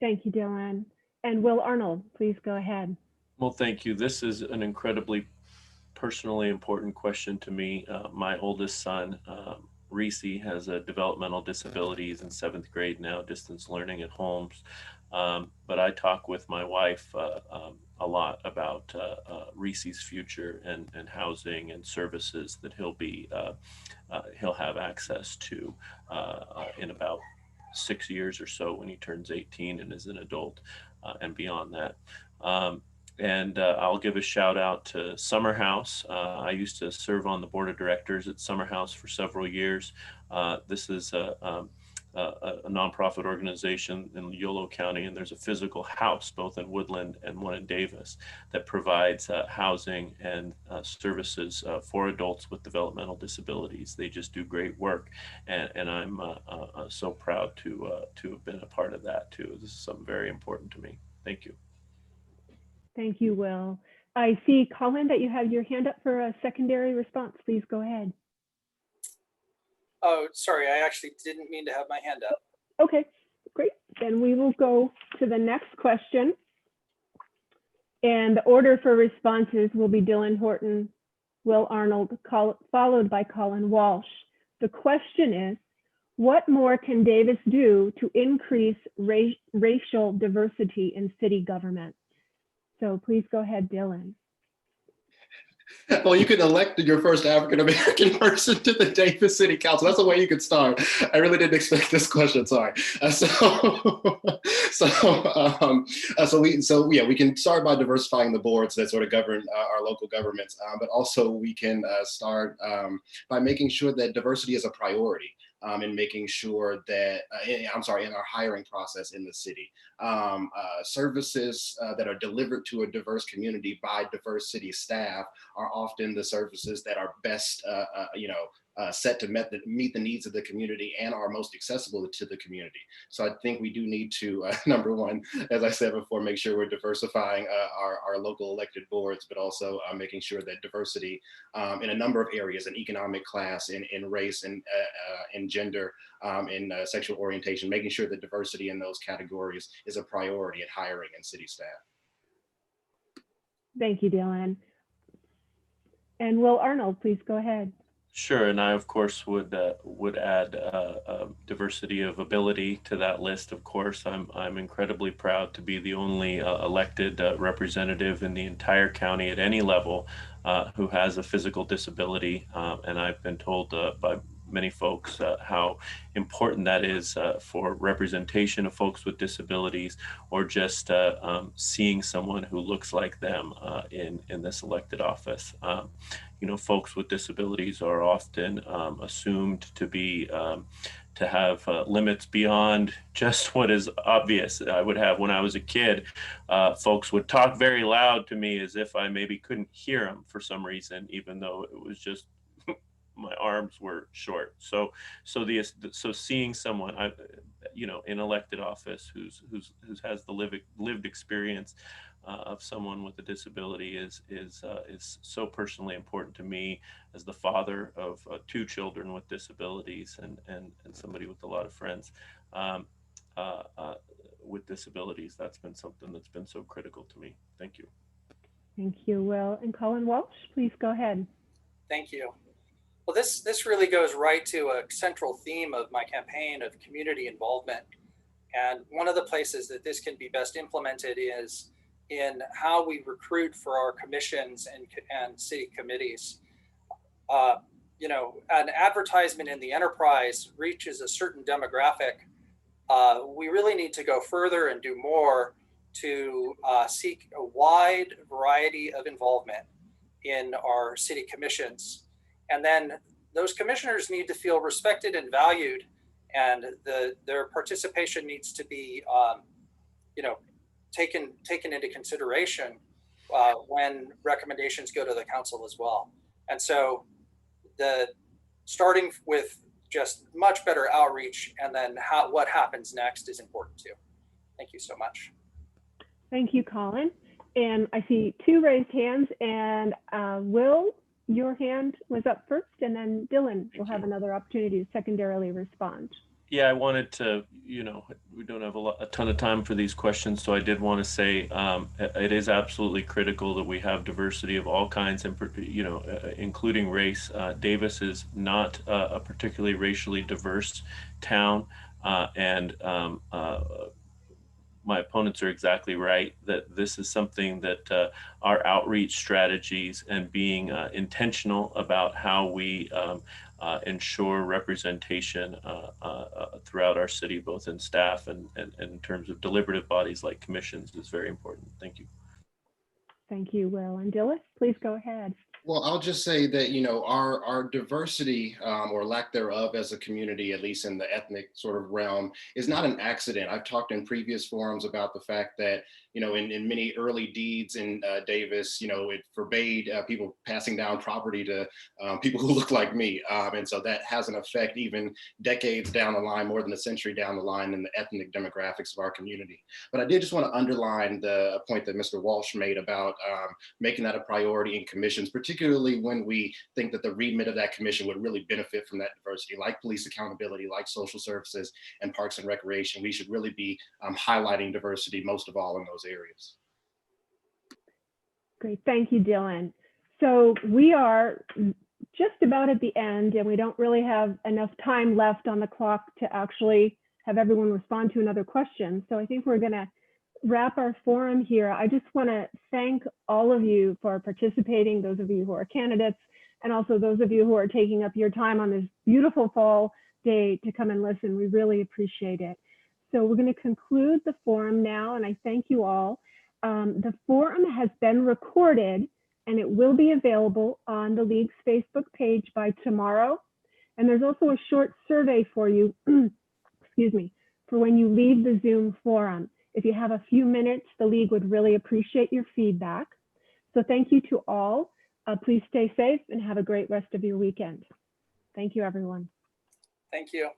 Speaker 5: Thank you, Dillan. And Will Arnold, please go ahead.
Speaker 2: Well, thank you. This is an incredibly personally important question to me. My oldest son, Reese, has a developmental disability. He's in 7th grade now, distance learning at Holmes. But I talk with my wife a lot about Reese's future and housing and services that he'll have access to in about 6 years or so when he turns 18 and is an adult and beyond that. And I'll give a shout out to Summer House. I used to serve on the board of directors at Summer House for several years. This is a nonprofit organization in Yolo County, and there's a physical house both in Woodland and one in Davis that provides housing and services for adults with developmental disabilities. They just do great work, and I'm so proud to have been a part of that too. This is something very important to me. Thank you.
Speaker 5: Thank you, Will. I see, Colin, that you have your hand up for a secondary response. Please go ahead.
Speaker 4: Oh, sorry, I actually didn't mean to have my hand up.
Speaker 5: Okay, great. Then we will go to the next question. And the order for responses will be Dillan Horton, Will Arnold, followed by Colin Walsh. The question is, what more can Davis do to increase racial diversity in city government? So please go ahead, Dillan.
Speaker 1: Well, you could elect your first African-American person to the Davis City Council. That's the way you could start. I really didn't expect this question, sorry. We can start by diversifying the boards that sort of govern our local governments, but also we can start by making sure that diversity is a priority. And making sure that, in our hiring process in the city. Services that are delivered to a diverse community by diverse city staff are often the services that are best, set to meet the needs of the community and are most accessible to the community. So I think we do need to, number one, as I said before, make sure we're diversifying our local elected boards, but also making sure that diversity in a number of areas, in economic class, in race, and in gender, in sexual orientation, making sure that diversity in those categories is a priority in hiring and city staff.
Speaker 5: Thank you, Dillan. And Will Arnold, please go ahead.
Speaker 2: Sure, and I of course would add diversity of ability to that list. Of course, I'm incredibly proud to be the only elected representative in the entire county at any level who has a physical disability, and I've been told by many folks how important that is for representation of folks with disabilities, or just seeing someone who looks like them in this elected office. Folks with disabilities are often assumed to be to have limits beyond just what is obvious. I would have, when I was a kid, folks would talk very loud to me as if I maybe couldn't hear them for some reason, even though it was just my arms were short. So seeing someone, in elected office who has the lived experience of someone with a disability is so personally important to me as the father of 2 children with disabilities and somebody with a lot of friends with disabilities. That's been something that's been so critical to me. Thank you.
Speaker 5: Thank you, Will. And Colin Walsh, please go ahead.
Speaker 4: Thank you. Well, this really goes right to a central theme of my campaign of community involvement. And one of the places that this can be best implemented is in how we recruit for our commissions and city committees. An advertisement in the enterprise reaches a certain demographic. We really need to go further and do more to seek a wide variety of involvement in our city commissions. And then those commissioners need to feel respected and valued, and their participation needs to be taken into consideration when recommendations go to the council as well. And so starting with just much better outreach, and then what happens next is important too. Thank you so much.
Speaker 5: Thank you, Colin. And I see 2 raised hands, and Will, your hand was up first, and then Dylan will have another opportunity to secondarily respond.
Speaker 2: Yeah, I wanted to, we don't have a ton of time for these questions, so I did want to say it is absolutely critical that we have diversity of all kinds, and including race. Davis is not a particularly racially diverse town, and my opponents are exactly right that this is something that our outreach strategies and being intentional about how we ensure representation throughout our city, both in staff and in terms of deliberative bodies like commissions, is very important. Thank you.
Speaker 5: Thank you, Will. And Dillan, please go ahead.
Speaker 1: Well, I'll just say that, our diversity or lack thereof as a community, at least in the ethnic sort of realm, is not an accident. I've talked in previous forums about the fact that, in many early deeds in Davis, it forbade people passing down property to people who look like me. And so that has an effect even decades down the line, more than a century down the line, in the ethnic demographics of our community. But I did just want to underline the point that Mr. Walsh made about making that a priority in commissions, particularly when we think that the remit of that commission would really benefit from that diversity, like police accountability, like social services and parks and recreation. We should really be highlighting diversity most of all in those areas.
Speaker 5: Great, thank you, Dylan. So we are just about at the end, and we don't really have enough time left on the clock to actually have everyone respond to another question. So I think we're gonna wrap our forum here. I just want to thank all of you for participating, those of you who are candidates, and also those of you who are taking up your time on this beautiful fall day to come and listen. We really appreciate it. So we're going to conclude the forum now, and I thank you all. The forum has been recorded, and it will be available on the League's Facebook page by tomorrow. And there's also a short survey for you, excuse me, for when you leave the Zoom forum. If you have a few minutes, the League would really appreciate your feedback. So thank you to all. Please stay safe and have a great rest of your weekend. Thank you, everyone.
Speaker 4: Thank you.